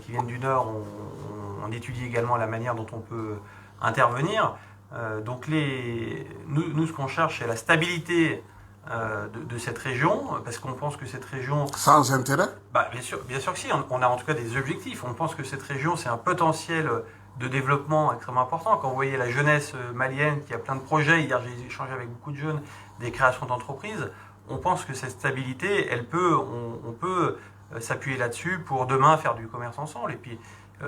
qui viennent du Nord, on étudie également la manière dont on peut intervenir. Donc nous, ce qu'on cherche, c'est la stabilité de cette région, parce qu'on pense que cette région... Sans intérêt? Bien sûr que si, on a en tout cas des objectifs. On pense que cette région, c'est un potentiel de développement extrêmement important. Quand vous voyez la jeunesse malienne qui a plein de projets, hier j'ai échangé avec beaucoup de jeunes, des créations d'entreprises, on pense que cette stabilité, on peut s'appuyer là-dessus pour demain faire du commerce ensemble. Et puis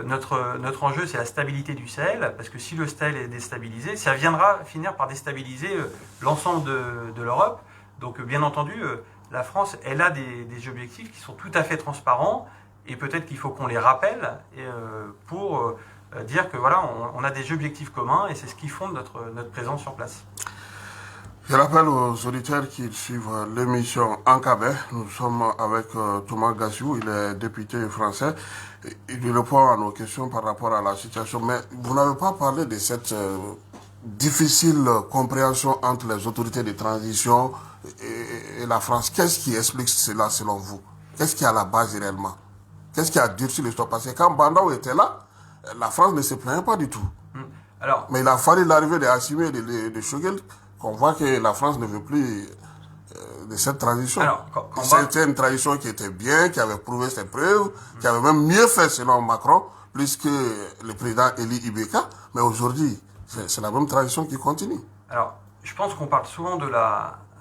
notre enjeu, c'est la stabilité du Sahel, parce que si le Sahel est déstabilisé, ça viendra finir par déstabiliser l'ensemble de l'Europe. Donc bien entendu, la France, elle a des objectifs qui sont tout à fait transparents, et peut-être qu'il faut qu'on les rappelle pour dire que voilà, on a des objectifs communs, et c'est ce qui fonde notre présence sur place. Je rappelle aux auditeurs qui suivent l'émission Encabé, nous sommes avec Thomas Gassiou, il est député français. Il répond à nos questions par rapport à la situation, mais vous n'avez pas parlé de cette difficile compréhension entre les autorités de transition et la France. Qu'est-ce qui explique cela selon vous? Qu'est-ce qui est à la base réellement? Qu'est-ce qui a durci l'histoire? Parce que quand Bandao était là, la France ne se plaignait pas du tout. Mais il a fallu l'arrivée de Assimi et de Choguel qu'on voit que la France ne veut plus de cette transition. C'était une transition qui était bien, qui avait prouvé ses preuves, qui avait même mieux fait selon Macron, plus que le président Eli Ibeka. Mais aujourd'hui, c'est la même transition qui continue. Alors, je pense qu'on parle souvent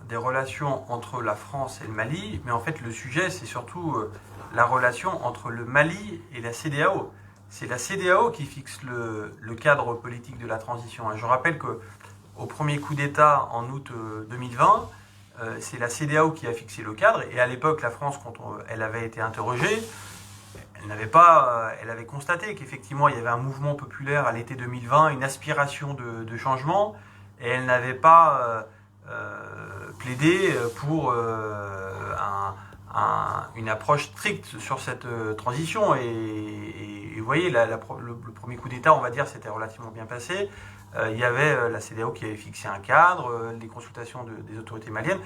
des relations entre la France et le Mali, mais en fait le sujet c'est surtout la relation entre le Mali et la CEDEAO. C'est la CEDEAO qui fixe le cadre politique de la transition. Je rappelle qu'au premier coup d'État en août 2020, c'est la CEDEAO qui a fixé le cadre, et à l'époque la France, quand elle avait été interrogée, elle avait constaté qu'effectivement il y avait un mouvement populaire à l'été 2020, une aspiration de changement, et elle n'avait pas plaidé pour une approche stricte sur cette transition. Et vous voyez, le premier coup d'État, on va dire, c'était relativement bien passé. Il y avait la CEDEAO qui avait fixé un cadre, les consultations des autorités maliennes.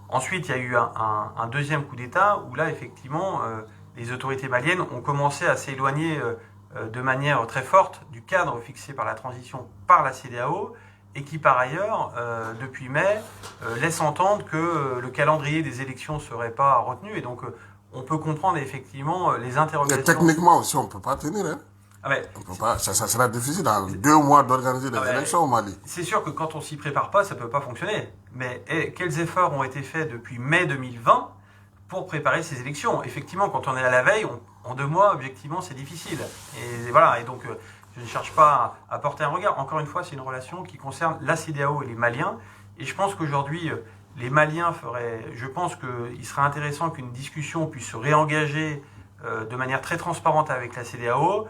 Ensuite, il y a eu un deuxième coup d'État où là, effectivement, les autorités maliennes ont commencé à s'éloigner de manière très forte du cadre fixé par la transition par la CEDEAO et qui, par ailleurs, depuis mai, laisse entendre que le calendrier des élections ne serait pas retenu. Et donc, on peut comprendre effectivement les interrogations. Mais techniquement aussi, on ne peut pas tenir. Hein. Ah ben, on peut pas, ça sera difficile dans 2 mois d'organiser des élections au Mali. C'est sûr que quand on s'y prépare pas, ça ne peut pas fonctionner. Mais quels efforts ont été faits depuis mai 2020 pour préparer ces élections? Effectivement, quand on est à la veille, en 2 mois, objectivement, c'est difficile. Et voilà. Et donc, je ne cherche pas à porter un regard. Encore une fois, c'est une relation qui concerne la CEDEAO et les Maliens. Et je pense qu'aujourd'hui, les Maliens je pense qu'il serait intéressant qu'une discussion puisse se réengager de manière très transparente avec la CEDEAO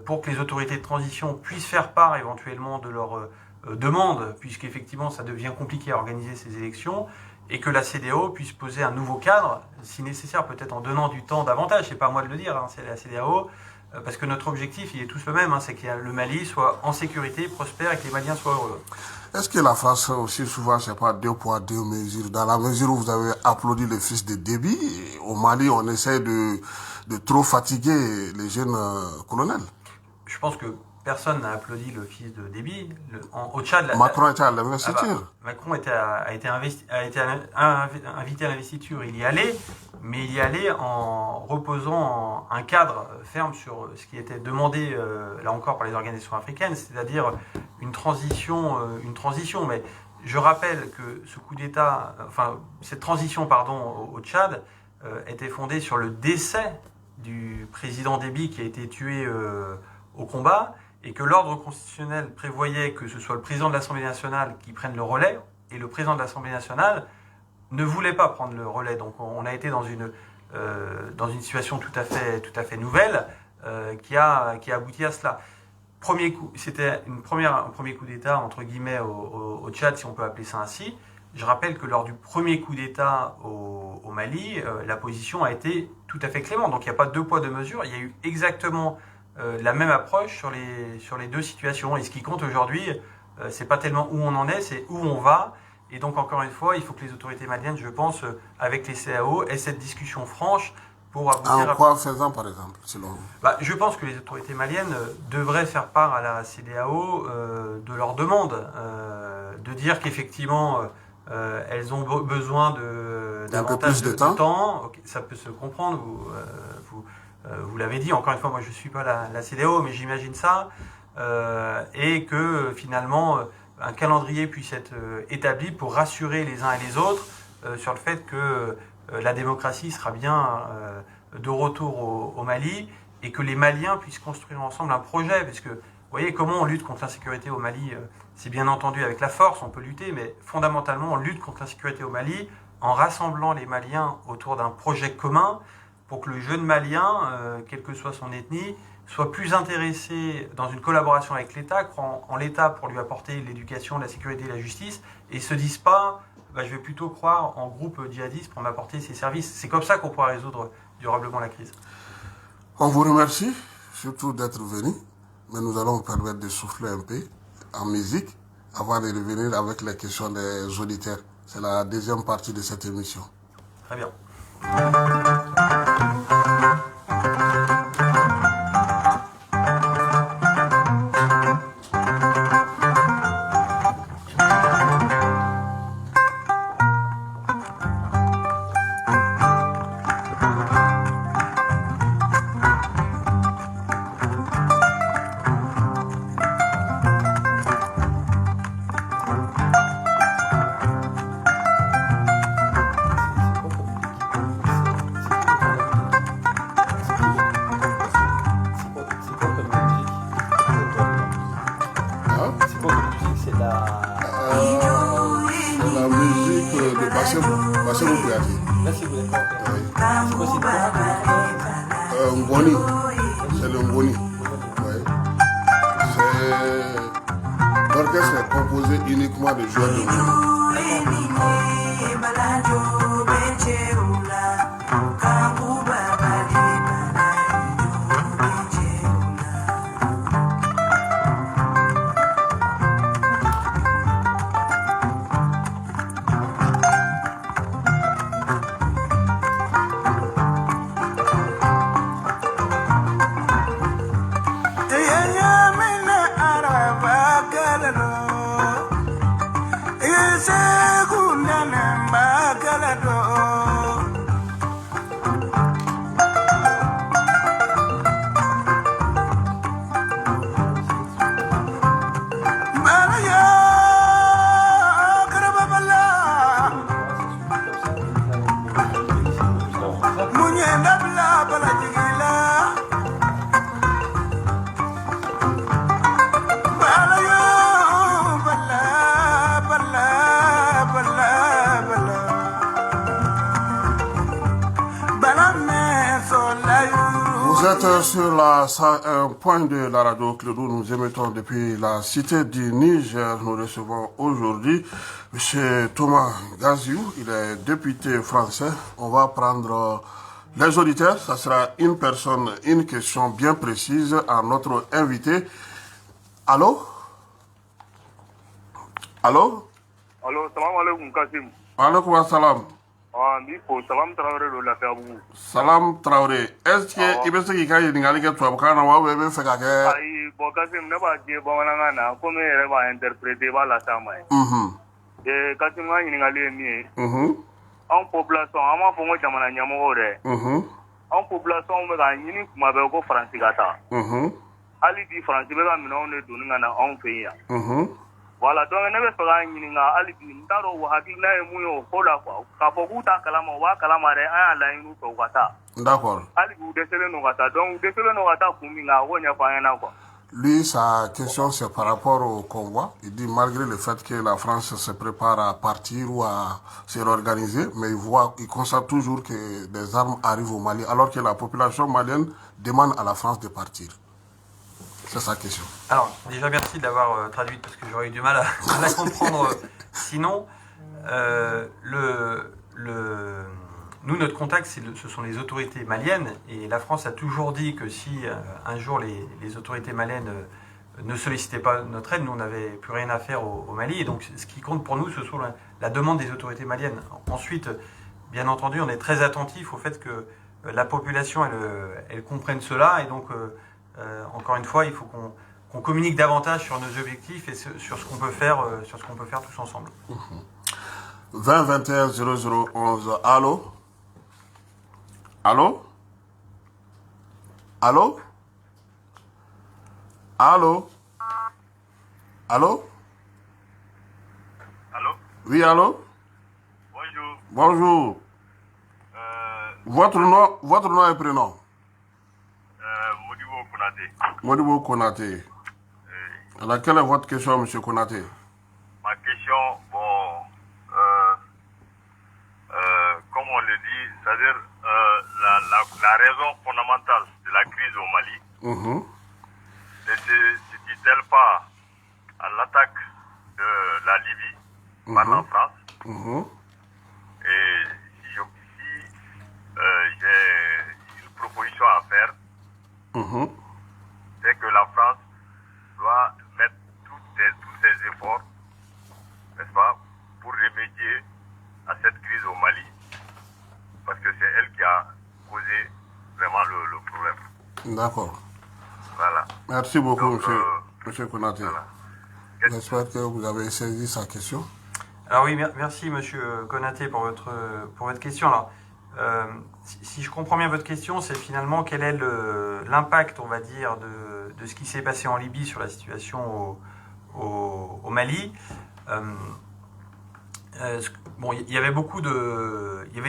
pour que les autorités de transition puissent faire part éventuellement de leurs demandes, puisqu'effectivement, ça devient compliqué à organiser ces élections, et que la CEDEAO puisse poser un nouveau cadre, si nécessaire, peut-être en donnant du temps davantage. C'est pas à moi de le dire, hein, c'est la CEDEAO. Parce que notre objectif, il est tous le même, hein, c'est que le Mali soit en sécurité, prospère et que les Maliens soient heureux. Est-ce que la France aussi souvent, c'est pas 2 poids, 2 mesures? Dans la mesure où vous avez applaudi le fils de Déby, au Mali, on essaie de trop fatiguer les jeunes colonels. Je pense que personne n'a applaudi le fils de Déby. Au Tchad, Macron était à l'investiture. Macron a été invité à l'investiture, il y allait, mais il y allait en reposant un cadre ferme sur ce qui était demandé, là encore, par les organisations africaines, c'est-à-dire une transition. Mais je rappelle que ce coup d'État, cette transition, au Tchad, était fondée sur le décès du président Déby qui a été tué au combat, et que l'ordre constitutionnel prévoyait que ce soit le président de l'Assemblée nationale qui prenne le relais, et le président de l'Assemblée nationale ne voulait pas prendre le relais. Donc on a été dans une situation tout à fait nouvelle qui a abouti à cela. C'était un premier coup d'État, entre guillemets, au Tchad, si on peut appeler ça ainsi. Je rappelle que lors du premier coup d'État au Mali, la position a été tout à fait clémente. Donc il n'y a pas 2 poids, 2 mesures. Il y a eu exactement la même approche sur les 2 situations. Et ce qui compte aujourd'hui, c'est pas tellement où on en est, c'est où on va. Et donc, encore une fois, il faut que les autorités maliennes, je pense, avec les CAO, aient cette discussion franche pour aboutir en quoi faisant, par exemple, selon vous? Je pense que les autorités maliennes devraient faire part à la CEDEAO de leurs demandes, de dire qu'effectivement, elles ont besoin davantage de temps. Okay, ça peut se comprendre, vous l'avez dit, encore une fois, moi je ne suis pas la CEDEAO, mais j'imagine ça, et que finalement un calendrier puisse être établi pour rassurer les uns et les autres sur le fait que la démocratie sera bien de retour au Mali, et que les Maliens puissent construire ensemble un projet, parce que vous voyez comment on lutte contre l'insécurité au Mali, c'est bien entendu avec la force, on peut lutter, mais fondamentalement on lutte contre l'insécurité au Mali en rassemblant les Maliens autour d'un projet commun, pour que le jeune Malien, quelle que soit son ethnie, soit plus intéressé dans une collaboration avec l'État, croit en l'État pour lui apporter l'éducation, la sécurité et la justice, et se disent pas je vais plutôt croire en groupe djihadiste pour m'apporter ces services. C'est comme ça qu'on pourra résoudre durablement la crise. On vous remercie surtout d'être venu, mais nous allons vous permettre de souffler un peu en musique avant de revenir avec les questions des auditeurs. C'est la deuxième partie de cette émission. Très bien. Ngoni, c'est le Ngoni. Ouais. L'orchestre est composé uniquement de joueurs de Ngoni. Vous êtes sur un point de la radio Clédou. Nous émettons depuis la cité du Niger. Nous recevons aujourd'hui M. Thomas Gaziou. Il est député français. On va prendre les auditeurs. Ça sera une personne, une question bien précise à notre invité. Allô? Allô? Allô, salam alaikum Kassim. Alaikum salam. Salam Traoré de la Ferbourg. Salam Traoré. Est-ce que il peut se dire qu'il y a des gens qui ont fait quelque Ayi, bon Kassim, ne pas dire bon nana, comme elle va interpréter la sama. Et Kassim a une galère en population, on m'a fait moi jamana nyamore. En population, on m'a gagné ma belle go français gata. Ali di français, mais là, on est donné en pays. Voilà, donc on avait fait un Ali di ndaro wa hakila emuyo kola kwa kapokuta kalama wa kalama re aya la inu to gata. D'accord. Ali bu desele no gata, donc desele no gata kuminga wonya fa yana kwa. Lui, sa question, c'est par rapport au convoi. Il dit, malgré le fait que la France se prépare à partir ou à se réorganiser, mais il constate toujours que des armes arrivent au Mali, alors que la population malienne demande à la France de partir. C'est sa question. Alors, déjà, merci de l'avoir traduite, parce que j'aurais eu du mal à la comprendre. Sinon, nous, notre contact, ce sont les autorités maliennes, et la France a toujours dit que si un jour les autorités maliennes ne sollicitaient pas notre aide, nous, on n'avait plus rien à faire au Mali, et donc ce qui compte pour nous, ce sont la demande des autorités maliennes. Ensuite, bien entendu, on est très attentif au fait que la population, elle comprenne cela, et donc, encore une fois, il faut qu'on communique davantage sur nos objectifs et sur ce qu'on peut faire, tous ensemble. 20 21 00 11. Allô? Allô? Allô? Allô? Allô? Allô? Oui, allô? Bonjour. Bonjour. Votre nom et prénom? Modibo Konaté. Modibo Konaté. Alors, quelle est votre question, monsieur Konaté? Ma question, bon, comme on le dit, c'est-à-dire la raison fondamentale de la crise au Mali ne se dit-elle pas à l'attaque de la Libye par la France? Et si j'ai une proposition à faire, c'est que la France doit mettre tous ses efforts, n'est-ce pas, pour remédier à cette crise au Mali. Parce que c'est elle qui a causé vraiment le problème. D'accord. Voilà. Merci beaucoup, Donc, monsieur Konaté. Voilà. J'espère que vous avez saisi sa question. Alors oui, merci monsieur Konaté pour votre question. Alors, si je comprends bien votre question, c'est finalement quel est l'impact, on va dire, de ce qui s'est passé en Libye sur la situation au Mali. Bon, il y avait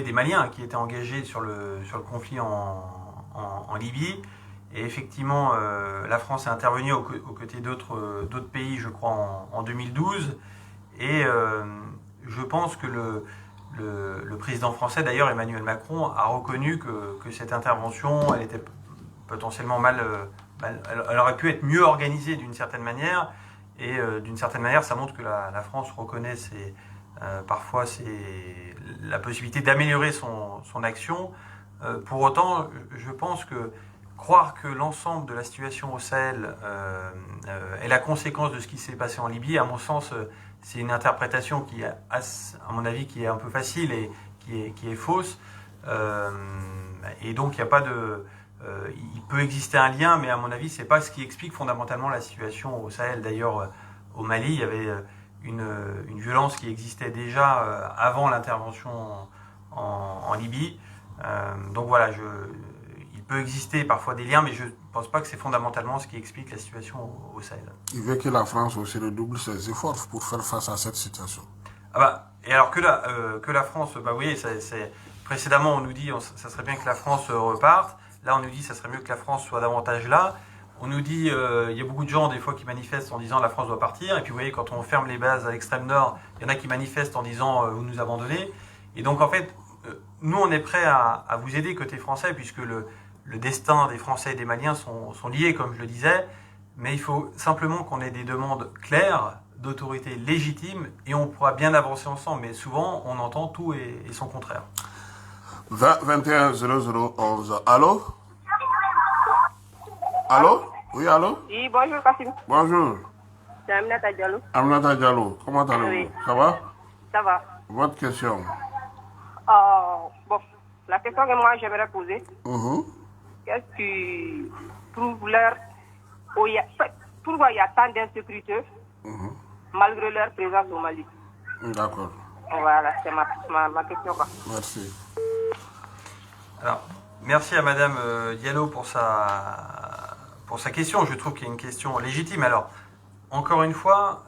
des Maliens qui étaient engagés sur le conflit en Libye, et effectivement, la France est intervenue aux côtés d'autres pays, je crois, en 2012, et je pense que le président français, d'ailleurs Emmanuel Macron, a reconnu que cette intervention, elle était potentiellement elle aurait pu être mieux organisée d'une certaine manière, et d'une certaine manière, ça montre que la France reconnaît parfois la possibilité d'améliorer son action. Pour autant, je pense que croire que l'ensemble de la situation au Sahel est la conséquence de ce qui s'est passé en Libye, à mon sens, c'est une interprétation qui, à mon avis, qui est un peu facile et qui est fausse. Et donc, il n'y a pas il peut exister un lien, mais à mon avis, c'est pas ce qui explique fondamentalement la situation au Sahel. D'ailleurs, au Mali, il y avait une violence qui existait déjà avant l'intervention en Libye. Donc voilà, il peut exister parfois des liens, mais je ne pense pas que c'est fondamentalement ce qui explique la situation au Sahel. Il veut que la France aussi redouble ses efforts pour faire face à cette situation. Et alors que la France, oui, précédemment on nous dit ça serait bien que la France reparte. Là, on nous dit que ça serait mieux que la France soit davantage là. On nous dit, il y a beaucoup de gens des fois qui manifestent en disant la France doit partir. Et puis vous voyez, quand on ferme les bases à l'extrême nord, il y en a qui manifestent en disant vous nous abandonnez. Et donc en fait, nous on est prêts à vous aider côté français, puisque le destin des Français et des Maliens sont liés, comme je le disais. Mais il faut simplement qu'on ait des demandes claires, d'autorités légitimes, et on pourra bien avancer ensemble. Mais souvent, on entend tout et son contraire. 21 0011. Allô? Allô? Oui, allô? Oui, bonjour Kassim. Bonjour. C'est Aminata Diallo. Aminata Diallo, comment allez-vous? Oui. Ça va? Ça va. Votre question? Bon, la question que moi j'aimerais poser, Mhm. qu'est-ce que tu trouves l'heure où pourquoi il y a tant d'insécurité malgré leur présence au Mali? D'accord. Voilà, c'est ma question. Quoi. Merci. Alors, merci à Madame Diallo pour sa question. Je trouve qu'il y a une question légitime. Alors, encore une fois,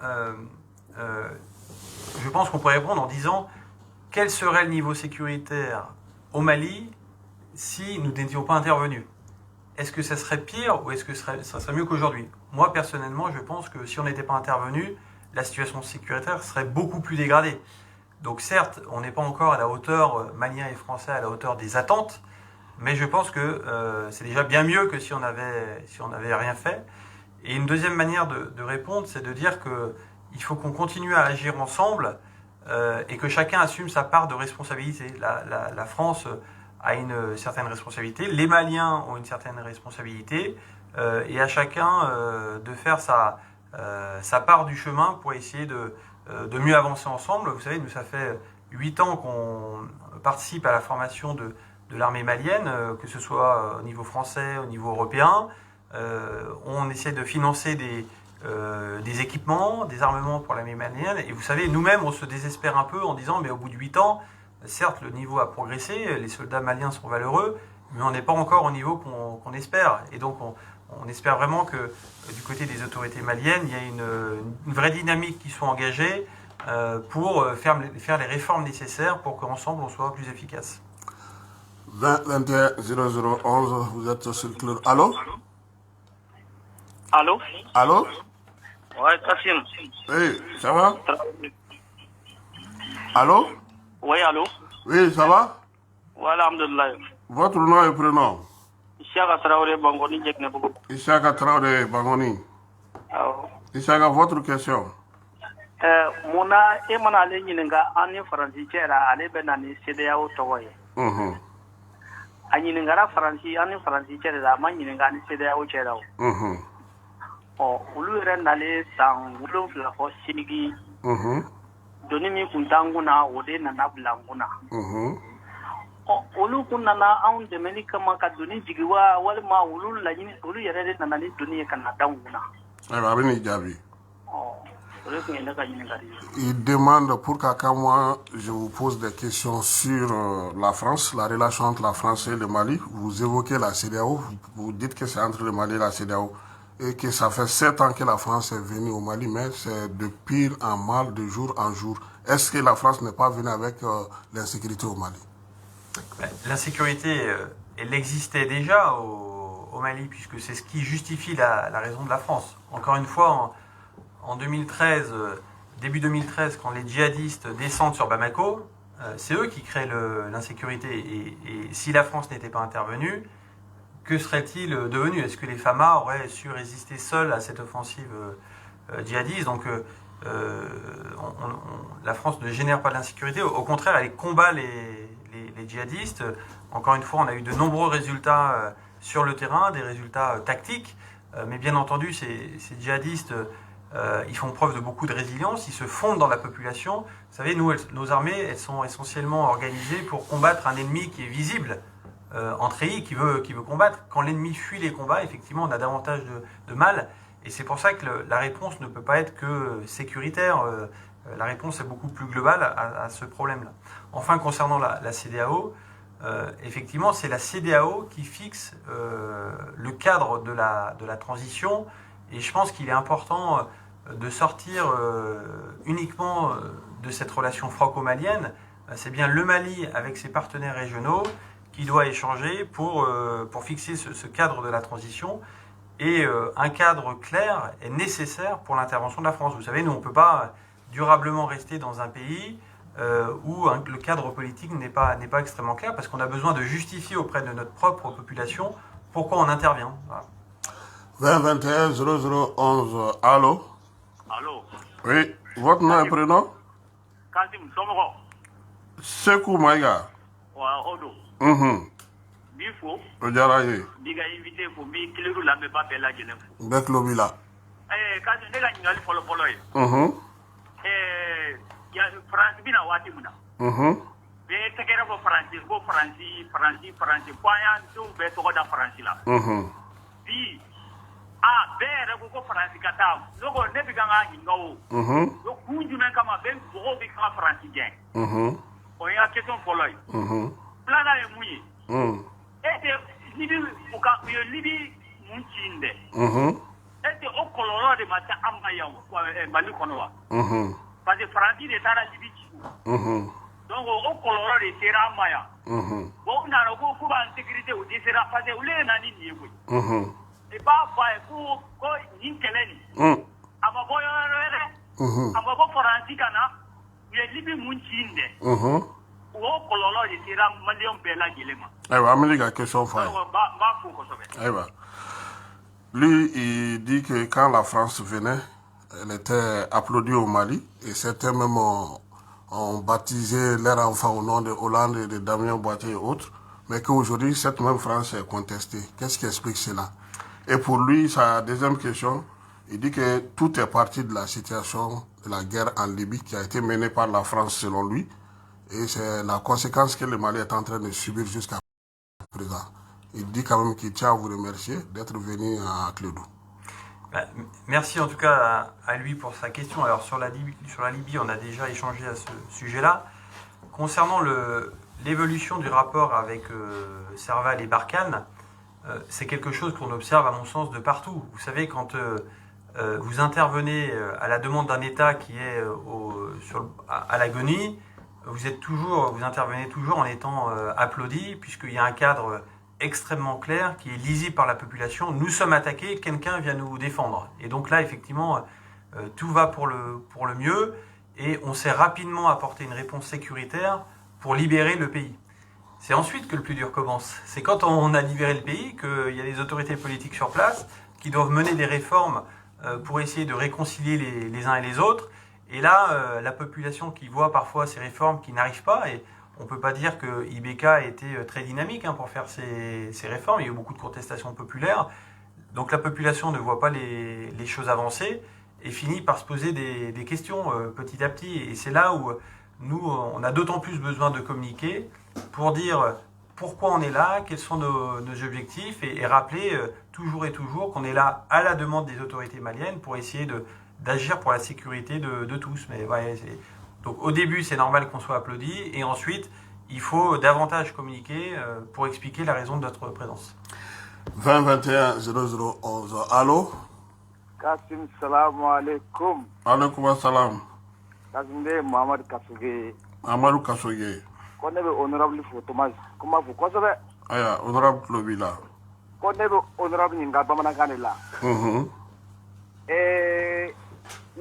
je pense qu'on pourrait répondre en disant quel serait le niveau sécuritaire au Mali si nous n'étions pas intervenus? Est-ce que ça serait pire ou est-ce que ça serait mieux qu'aujourd'hui? Moi, personnellement, je pense que si on n'était pas intervenu, la situation sécuritaire serait beaucoup plus dégradée. Donc certes, on n'est pas encore à la hauteur, Maliens et Français, à la hauteur des attentes, mais je pense que c'est déjà bien mieux que si on avait rien fait. Et une deuxième manière de répondre, c'est de dire qu'il faut qu'on continue à agir ensemble et que chacun assume sa part de responsabilité. La France a une certaine responsabilité, les Maliens ont une certaine responsabilité, et à chacun de faire sa part du chemin pour essayer de mieux avancer ensemble. Vous savez, nous, ça fait 8 ans qu'on participe à la formation de l'armée malienne, que ce soit au niveau français, au niveau européen. On essaie de financer des équipements, des armements pour l'armée malienne. Et vous savez, nous-mêmes, on se désespère un peu en disant, mais au bout de 8 ans, certes, le niveau a progressé, les soldats maliens sont valeureux, mais on n'est pas encore au niveau qu'on espère. Et donc, on espère vraiment que du côté des autorités maliennes, il y a une vraie dynamique qui soit engagée pour faire les réformes nécessaires pour qu'ensemble, on soit plus efficace. 21 0011, vous êtes sur le club. Allô? Allô? Allô? Ouais, Kassim. Oui, ça va? Allô? Oui, allô? Oui, ça va? Voilà, alhamdoulilah. Votre nom et prénom? Ishaka Traoré Bangoni Djeknebougou. Ishaka Traoré Bangoni. Ishaka, votre question? Muna emana ale ɲininka an ni faransi cɛ la ale bɛ na ni CEDEAO tɔgɔ ye. A ɲininkara faransi an ni faransi cɛ de la a ma ɲininka ni CEDEAO cɛ la o. Olu yɛrɛ nalen san 7 fɔ Sinigi. Doni min kun t'an kun na o de nana bila an kun na. Olu kun nana anw dɛmɛni kama ka doni jigi wa walima olu yɛrɛ de nana ni doni ye ka na d'anw kun na. Alors, a bɛ n'i jaabi. Il demande pourquoi quand moi je vous pose des questions sur la France, la relation entre la France et le Mali. Vous évoquez la CEDEAO, vous dites que c'est entre le Mali et la CEDEAO et que ça fait 7 ans que la France est venue au Mali, mais c'est de pire en mal, de jour en jour. Est-ce que la France n'est pas venue avec l'insécurité au Mali? L'insécurité, elle existait déjà au Mali, puisque c'est ce qui justifie la raison de la France. Encore une fois, en 2013, début 2013, quand les djihadistes descendent sur Bamako, c'est eux qui créent l'insécurité. Et si la France n'était pas intervenue, que serait-il devenu? Est-ce que les FAMA auraient su résister seuls à cette offensive djihadiste? Donc la France ne génère pas de l'insécurité. Au contraire, elle combat les djihadistes. Encore une fois, on a eu de nombreux résultats sur le terrain, des résultats tactiques. Mais bien entendu, ces djihadistes... ils font preuve de beaucoup de résilience, ils se fondent dans la population. Vous savez, nos armées, elles sont essentiellement organisées pour combattre un ennemi qui est visible, en treillis, qui veut combattre. Quand l'ennemi fuit les combats, effectivement, on a davantage de mal. Et c'est pour ça que la réponse ne peut pas être que sécuritaire. La réponse est beaucoup plus globale à ce problème-là. Enfin, concernant la CEDEAO, effectivement, c'est la CEDEAO qui fixe le cadre de la transition. Et je pense qu'il est important de sortir uniquement de cette relation franco-malienne. C'est bien le Mali, avec ses partenaires régionaux, qui doit échanger pour fixer ce cadre de la transition. Et un cadre clair est nécessaire pour l'intervention de la France. Vous savez, nous, on ne peut pas durablement rester dans un pays où le cadre politique n'est pas extrêmement clair, parce qu'on a besoin de justifier auprès de notre propre population pourquoi on intervient. Voilà. 20 21 0011, allô? Allô? Oui, votre nom et prénom? Kasim Somoro. Sekou Maïga. Odo. Bifo. Ojaraye. Biga invité pour mi kileru la me pas bella gene. Bek Lobila. Kasim ne ga nyali polo ye. Ya France bina wati muna. Be tegera ko France kwaya tu be to da France la. Bi bere ko France kata. Logo ne biga nga hingawo. Lo kunju men kama ben bo bi ka France gen. O ya question polo ye. Plana e muyi. Ete libi uka yo libi munchinde. Ete o koloro de mata amaya kwa mali kono wa. Parce que France de tara libi chiku. Donc o koloro de sera amaya. Bon na ro ko ba sécurité o de sera parce que ule na ni ni ko. E ba ko ninkeleni. Ama bo yo re. Ama bo France kana yo libi munchinde. Question lui, il dit que quand la France venait, elle était applaudie au Mali, et certains même ont baptisé leur enfant au nom de Hollande et de Damien Boitier et autres, mais qu'aujourd'hui, cette même France est contestée. Qu'est-ce qui explique cela? Et pour lui, sa deuxième question, il dit que tout est parti de la situation de la guerre en Libye qui a été menée par la France selon lui. Et c'est la conséquence que le Mali est en train de subir jusqu'à présent. Il dit quand même qu'il tient à vous remercier d'être venu à Clédou. Merci en tout cas à lui pour sa question. Alors sur la Libye, on a déjà échangé à ce sujet-là. Concernant l'évolution du rapport avec Serval et Barkhane, c'est quelque chose qu'on observe à mon sens de partout. Vous savez, quand vous intervenez à la demande d'un État qui est à l'agonie, vous intervenez toujours en étant applaudi, puisqu'il y a un cadre extrêmement clair qui est lisible par la population. Nous sommes attaqués, quelqu'un vient nous défendre. Et donc là, effectivement, tout va pour le mieux, et on sait rapidement apporter une réponse sécuritaire pour libérer le pays. C'est ensuite que le plus dur commence. C'est quand on a libéré le pays qu'il y a des autorités politiques sur place qui doivent mener des réformes pour essayer de réconcilier les uns et les autres. Et là, la population qui voit parfois ces réformes qui n'arrivent pas, et on ne peut pas dire que IBK a été très dynamique pour faire ces réformes, il y a eu beaucoup de contestations populaires, donc la population ne voit pas les choses avancer et finit par se poser des questions petit à petit. Et c'est là où nous, on a d'autant plus besoin de communiquer pour dire pourquoi on est là, quels sont nos objectifs, et rappeler toujours et toujours qu'on est là à la demande des autorités maliennes pour essayer d'agir pour la sécurité de tous. Mais ouais, donc au début, c'est normal qu'on soit applaudi, et ensuite, il faut davantage communiquer pour expliquer la raison de notre présence. 20 21 0011, allô? Kasim, salam alaikum. Alaikum salam. Kasim de Mohamed Kassoge. Amadou Kassoge. Qu'on est honorable Thomas. Comment vous concevez? Aya, honorable Lobila. Qu'on est honorable Ninga Bamanakanela. Vous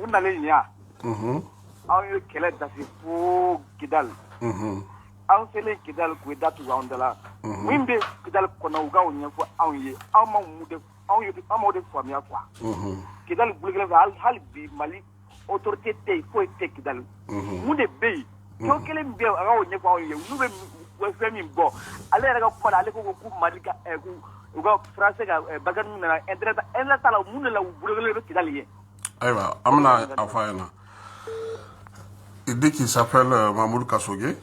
n'allez pas. On est quel est d'assez pour Kidal. On sait les Kidal qui datent de là. Wimbe Kidal Konauga ou Nyako, on y est. On m'a de famille à quoi. Kidal Bulgare Halbi Mali, autorité, il faut être Kidal. Vous ne payez. Donc, quel est bien à Nyako, nous sommes bon. Allez, aller au Malika, français, Bagan, Internet, et la tala, Mounela ou Bulgare Kidalier. Aïwa, Amna Afayana. Il dit qu'il s'appelle Mamoud Kassoge.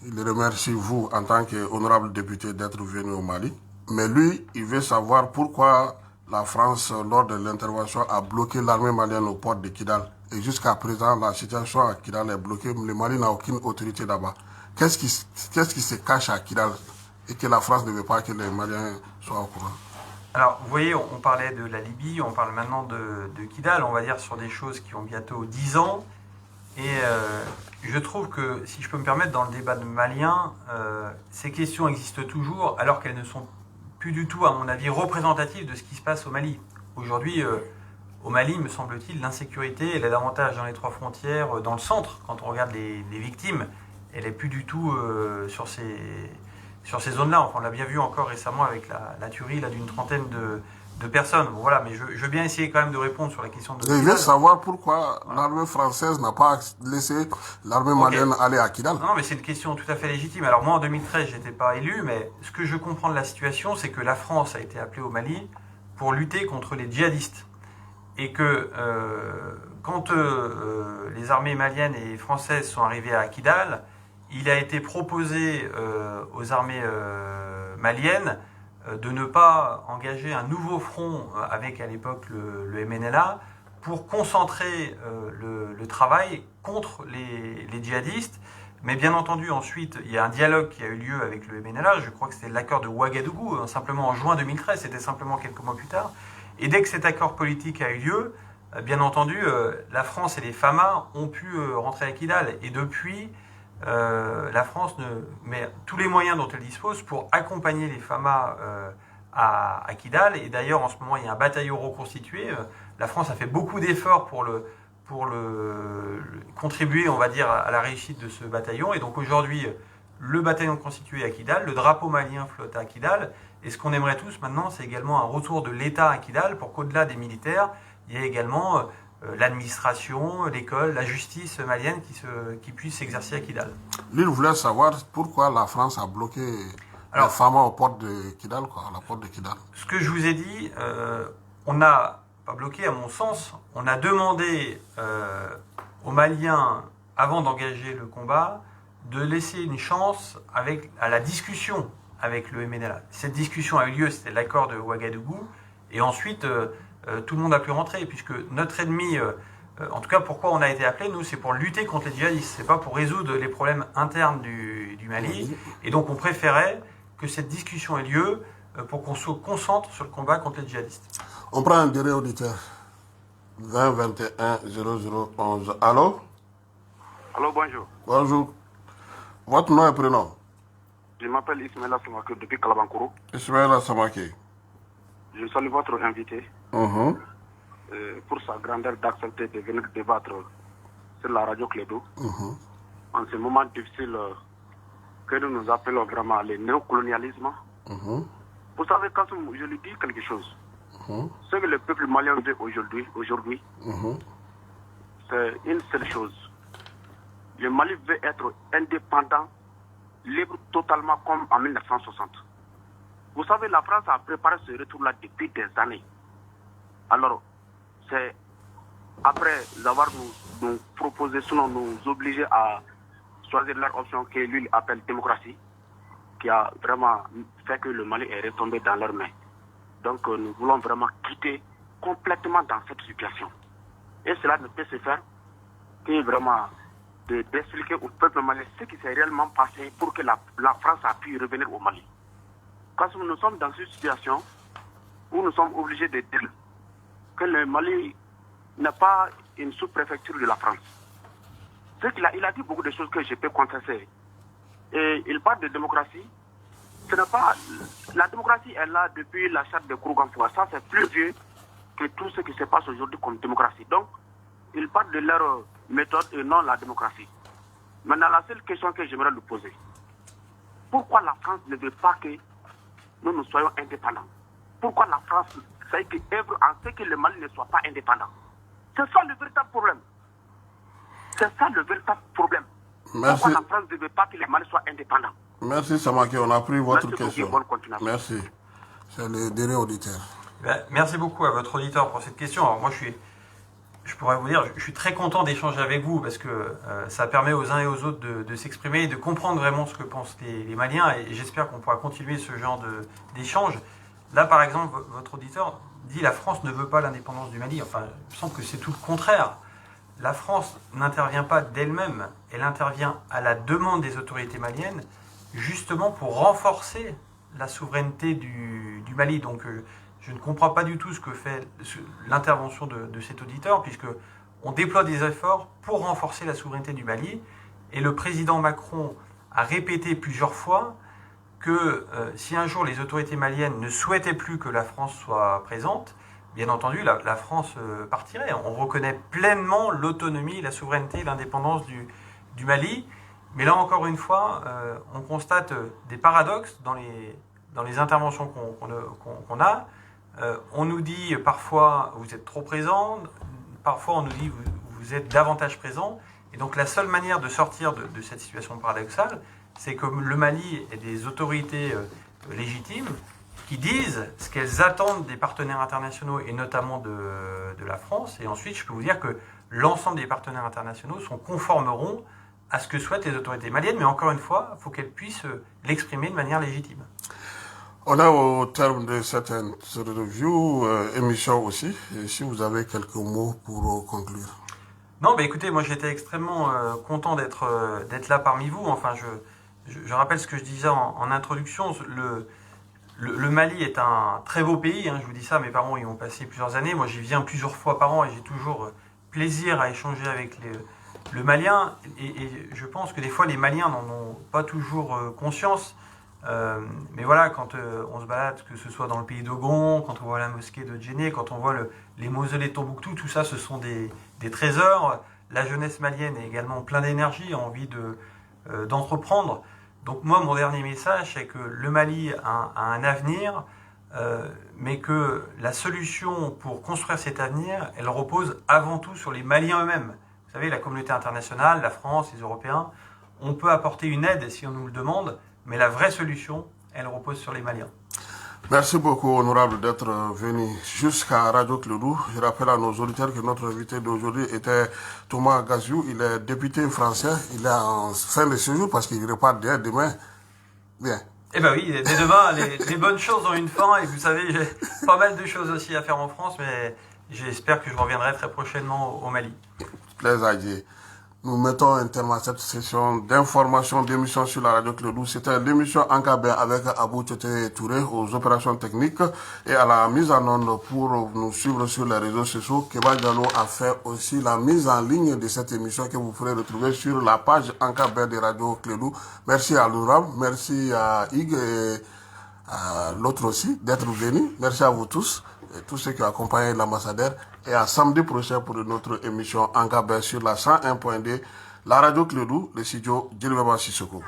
Il remercie vous en tant qu'honorable député d'être venu au Mali. Mais lui, il veut savoir pourquoi la France, lors de l'intervention, a bloqué l'armée malienne aux portes de Kidal. Et jusqu'à présent, la situation à Kidal est bloquée. Le Mali n'a aucune autorité là-bas. Qu'est-ce qui se cache à Kidal et que la France ne veut pas que les Maliens soient au courant? Alors, vous voyez, on parlait de la Libye, on parle maintenant de Kidal, on va dire sur des choses qui ont bientôt 10 ans. Et je trouve que, si je peux me permettre, dans le débat malien, ces questions existent toujours, alors qu'elles ne sont plus du tout, à mon avis, représentatives de ce qui se passe au Mali. Aujourd'hui, au Mali, me semble-t-il, l'insécurité, elle est davantage dans les 3 frontières, dans le centre, quand on regarde les victimes. Elle n'est plus du tout sur ces zones-là. Enfin, on l'a bien vu encore récemment avec la tuerie d'une trentaine de personnes. Bon, voilà, mais je veux bien essayer quand même de répondre sur la question de... Je veux savoir pourquoi l'armée française n'a pas laissé l'armée malienne aller à Kidal. Non, mais c'est une question tout à fait légitime. Alors moi, en 2013, je n'étais pas élu, mais ce que je comprends de la situation, c'est que la France a été appelée au Mali pour lutter contre les djihadistes. Et que quand les armées maliennes et françaises sont arrivées à Kidal, il a été proposé aux armées maliennes de ne pas engager un nouveau front avec à l'époque le MNLA pour concentrer le travail contre les djihadistes. Mais bien entendu, ensuite, il y a un dialogue qui a eu lieu avec le MNLA. Je crois que c'était l'accord de Ouagadougou, simplement en juin 2013, c'était simplement quelques mois plus tard. Et dès que cet accord politique a eu lieu, bien entendu, la France et les FAMA ont pu rentrer à Kidal. Et depuis, la France met tous les moyens dont elle dispose pour accompagner les FAMA à Kidal. Et d'ailleurs, en ce moment, il y a un bataillon reconstitué. La France a fait beaucoup d'efforts pour contribuer, on va dire, à la réussite de ce bataillon. Et donc aujourd'hui, le bataillon constitué à Kidal, le drapeau malien flotte à Kidal. Et ce qu'on aimerait tous maintenant, c'est également un retour de l'État à Kidal pour qu'au-delà des militaires, il y ait également l'administration, l'école, la justice malienne qui puisse s'exercer à Kidal. Lui, il voulait savoir pourquoi la France a bloqué les femmes aux portes de Kidal, à la porte de Kidal. Ce que je vous ai dit, on n'a pas bloqué, à mon sens, on a demandé aux Maliens, avant d'engager le combat, de laisser une chance à la discussion avec le MNLA. Cette discussion a eu lieu, c'était l'accord de Ouagadougou, et ensuite tout le monde a pu rentrer, puisque notre ennemi, en tout cas pourquoi on a été appelé, nous c'est pour lutter contre les djihadistes, c'est pas pour résoudre les problèmes internes du Mali, et donc on préférait que cette discussion ait lieu pour qu'on se concentre sur le combat contre les djihadistes. On prend un dernier auditeur. 20 21 0011. Allô? Allô, bonjour. Bonjour. Votre nom et prénom? Je m'appelle Ismaël Samake depuis Kalabankoro. Ismaël Samake. Je salue votre invité pour sa grandeur d'accepter de venir débattre sur la radio Clédo en ce moment difficile que nous nous appelons vraiment le néocolonialisme. Vous savez, quand je lui dis quelque chose, ce que le peuple malien veut aujourd'hui, c'est une seule chose. Le Mali veut être indépendant, libre totalement comme en 1960. Vous savez, la France a préparé ce retour-là depuis des années. Alors, c'est après avoir nous proposé, sinon nous obliger à choisir leur option que lui appelle démocratie, qui a vraiment fait que le Mali est retombé dans leurs mains. Donc nous voulons vraiment quitter complètement dans cette situation. Et cela ne peut se faire que vraiment d'expliquer au peuple malien ce qui s'est réellement passé pour que la France a pu revenir au Mali. Quand nous sommes dans une situation où nous sommes obligés de dire que le Mali n'est pas une sous-préfecture de la France. Il a dit beaucoup de choses que je peux contester. Et il parle de démocratie. Ce n'est pas, la démocratie est là depuis la charte de Kouroukanfoua. Ça, c'est plus vieux que tout ce qui se passe aujourd'hui comme démocratie. Donc, ils parlent de leur méthode et non la démocratie. Maintenant, la seule question que j'aimerais lui poser, pourquoi la France ne veut pas que nous soyons indépendants? Pourquoi la France œuvre en ce que le Mali ne soit pas indépendant? C'est ça le véritable problème. C'est ça le véritable problème. Merci. Pourquoi la France ne veut pas que le Mali soit indépendant? Merci Samake, on a pris votre question. Bonne continuation. Merci. C'est le dernier auditeur. Merci beaucoup à votre auditeur pour cette question. Alors moi, je pourrais vous dire, je suis très content d'échanger avec vous parce que ça permet aux uns et aux autres de s'exprimer et de comprendre vraiment ce que pensent les Maliens, et j'espère qu'on pourra continuer ce genre d'échange. Là, par exemple, votre auditeur dit la France ne veut pas l'indépendance du Mali. Enfin, il me semble que c'est tout le contraire. La France n'intervient pas d'elle-même, elle intervient à la demande des autorités maliennes, justement pour renforcer la souveraineté du Mali. Donc je ne comprends pas du tout ce que fait l'intervention de cet auditeur, puisque on déploie des efforts pour renforcer la souveraineté du Mali. Et le président Macron a répété plusieurs fois que si un jour les autorités maliennes ne souhaitaient plus que la France soit présente, bien entendu, la France partirait. On reconnaît pleinement l'autonomie, la souveraineté, l'indépendance du Mali. Mais là, encore une fois, on constate des paradoxes dans les interventions qu'on a. On nous dit parfois, vous êtes trop présent. Parfois, on nous dit, vous êtes davantage présent. Et donc, la seule manière de sortir de cette situation paradoxale, c'est que le Mali ait des autorités légitimes qui disent ce qu'elles attendent des partenaires internationaux et notamment de la France. Et ensuite, je peux vous dire que l'ensemble des partenaires internationaux conformeront à ce que souhaitent les autorités maliennes. Mais encore une fois, il faut qu'elles puissent l'exprimer de manière légitime. On est au terme de cette interview, émission aussi. Et si vous avez quelques mots pour conclure. Non, bah écoutez, moi j'étais extrêmement content d'être là parmi vous. Enfin, je rappelle ce que je disais en introduction. Le Mali est un très beau pays, hein, je vous dis ça, mes parents y ont passé plusieurs années. Moi, j'y viens plusieurs fois par an et j'ai toujours plaisir à échanger avec le Malien. Et je pense que des fois, les Maliens n'en ont pas toujours conscience. Mais voilà, quand on se balade, que ce soit dans le pays d'Ogon, quand on voit la mosquée de Djenné, quand on voit les mausolées de Tombouctou, tout ça, ce sont des trésors. La jeunesse malienne est également plein d'énergie, a envie d'entreprendre. Donc moi, mon dernier message, c'est que le Mali a un avenir, mais que la solution pour construire cet avenir, elle repose avant tout sur les Maliens eux-mêmes. Vous savez, la communauté internationale, la France, les Européens, on peut apporter une aide si on nous le demande, mais la vraie solution, elle repose sur les Maliens. Merci beaucoup, honorable, d'être venu jusqu'à Radio Clédou. Je rappelle à nos auditeurs que notre invité d'aujourd'hui était Thomas Gaziou. Il est député français. Il est en fin de séjour parce qu'il repart dès demain. Bien. Eh ben oui, dès demain, les bonnes choses ont une fin. Et vous savez, j'ai pas mal de choses aussi à faire en France, mais j'espère que je reviendrai très prochainement au Mali. Plaisir à Dieu. Nous mettons un terme à cette session d'information d'émission sur la Radio Clédou. C'était l'émission Encabé avec Abou Tete Touré aux opérations techniques et à la mise en onde pour nous suivre sur les réseaux sociaux. Keba Diallo a fait aussi la mise en ligne de cette émission que vous pourrez retrouver sur la page Encabé de Radio Clédou. Merci à l'Ouram, merci à Hugues et à l'autre aussi d'être venu. Merci à vous tous. Et tous ceux qui ont accompagné l'ambassadeur, et à samedi prochain pour une autre émission en Gabin sur la 101.2, la Radio Clédou, le studio Djelibaba Sissoko.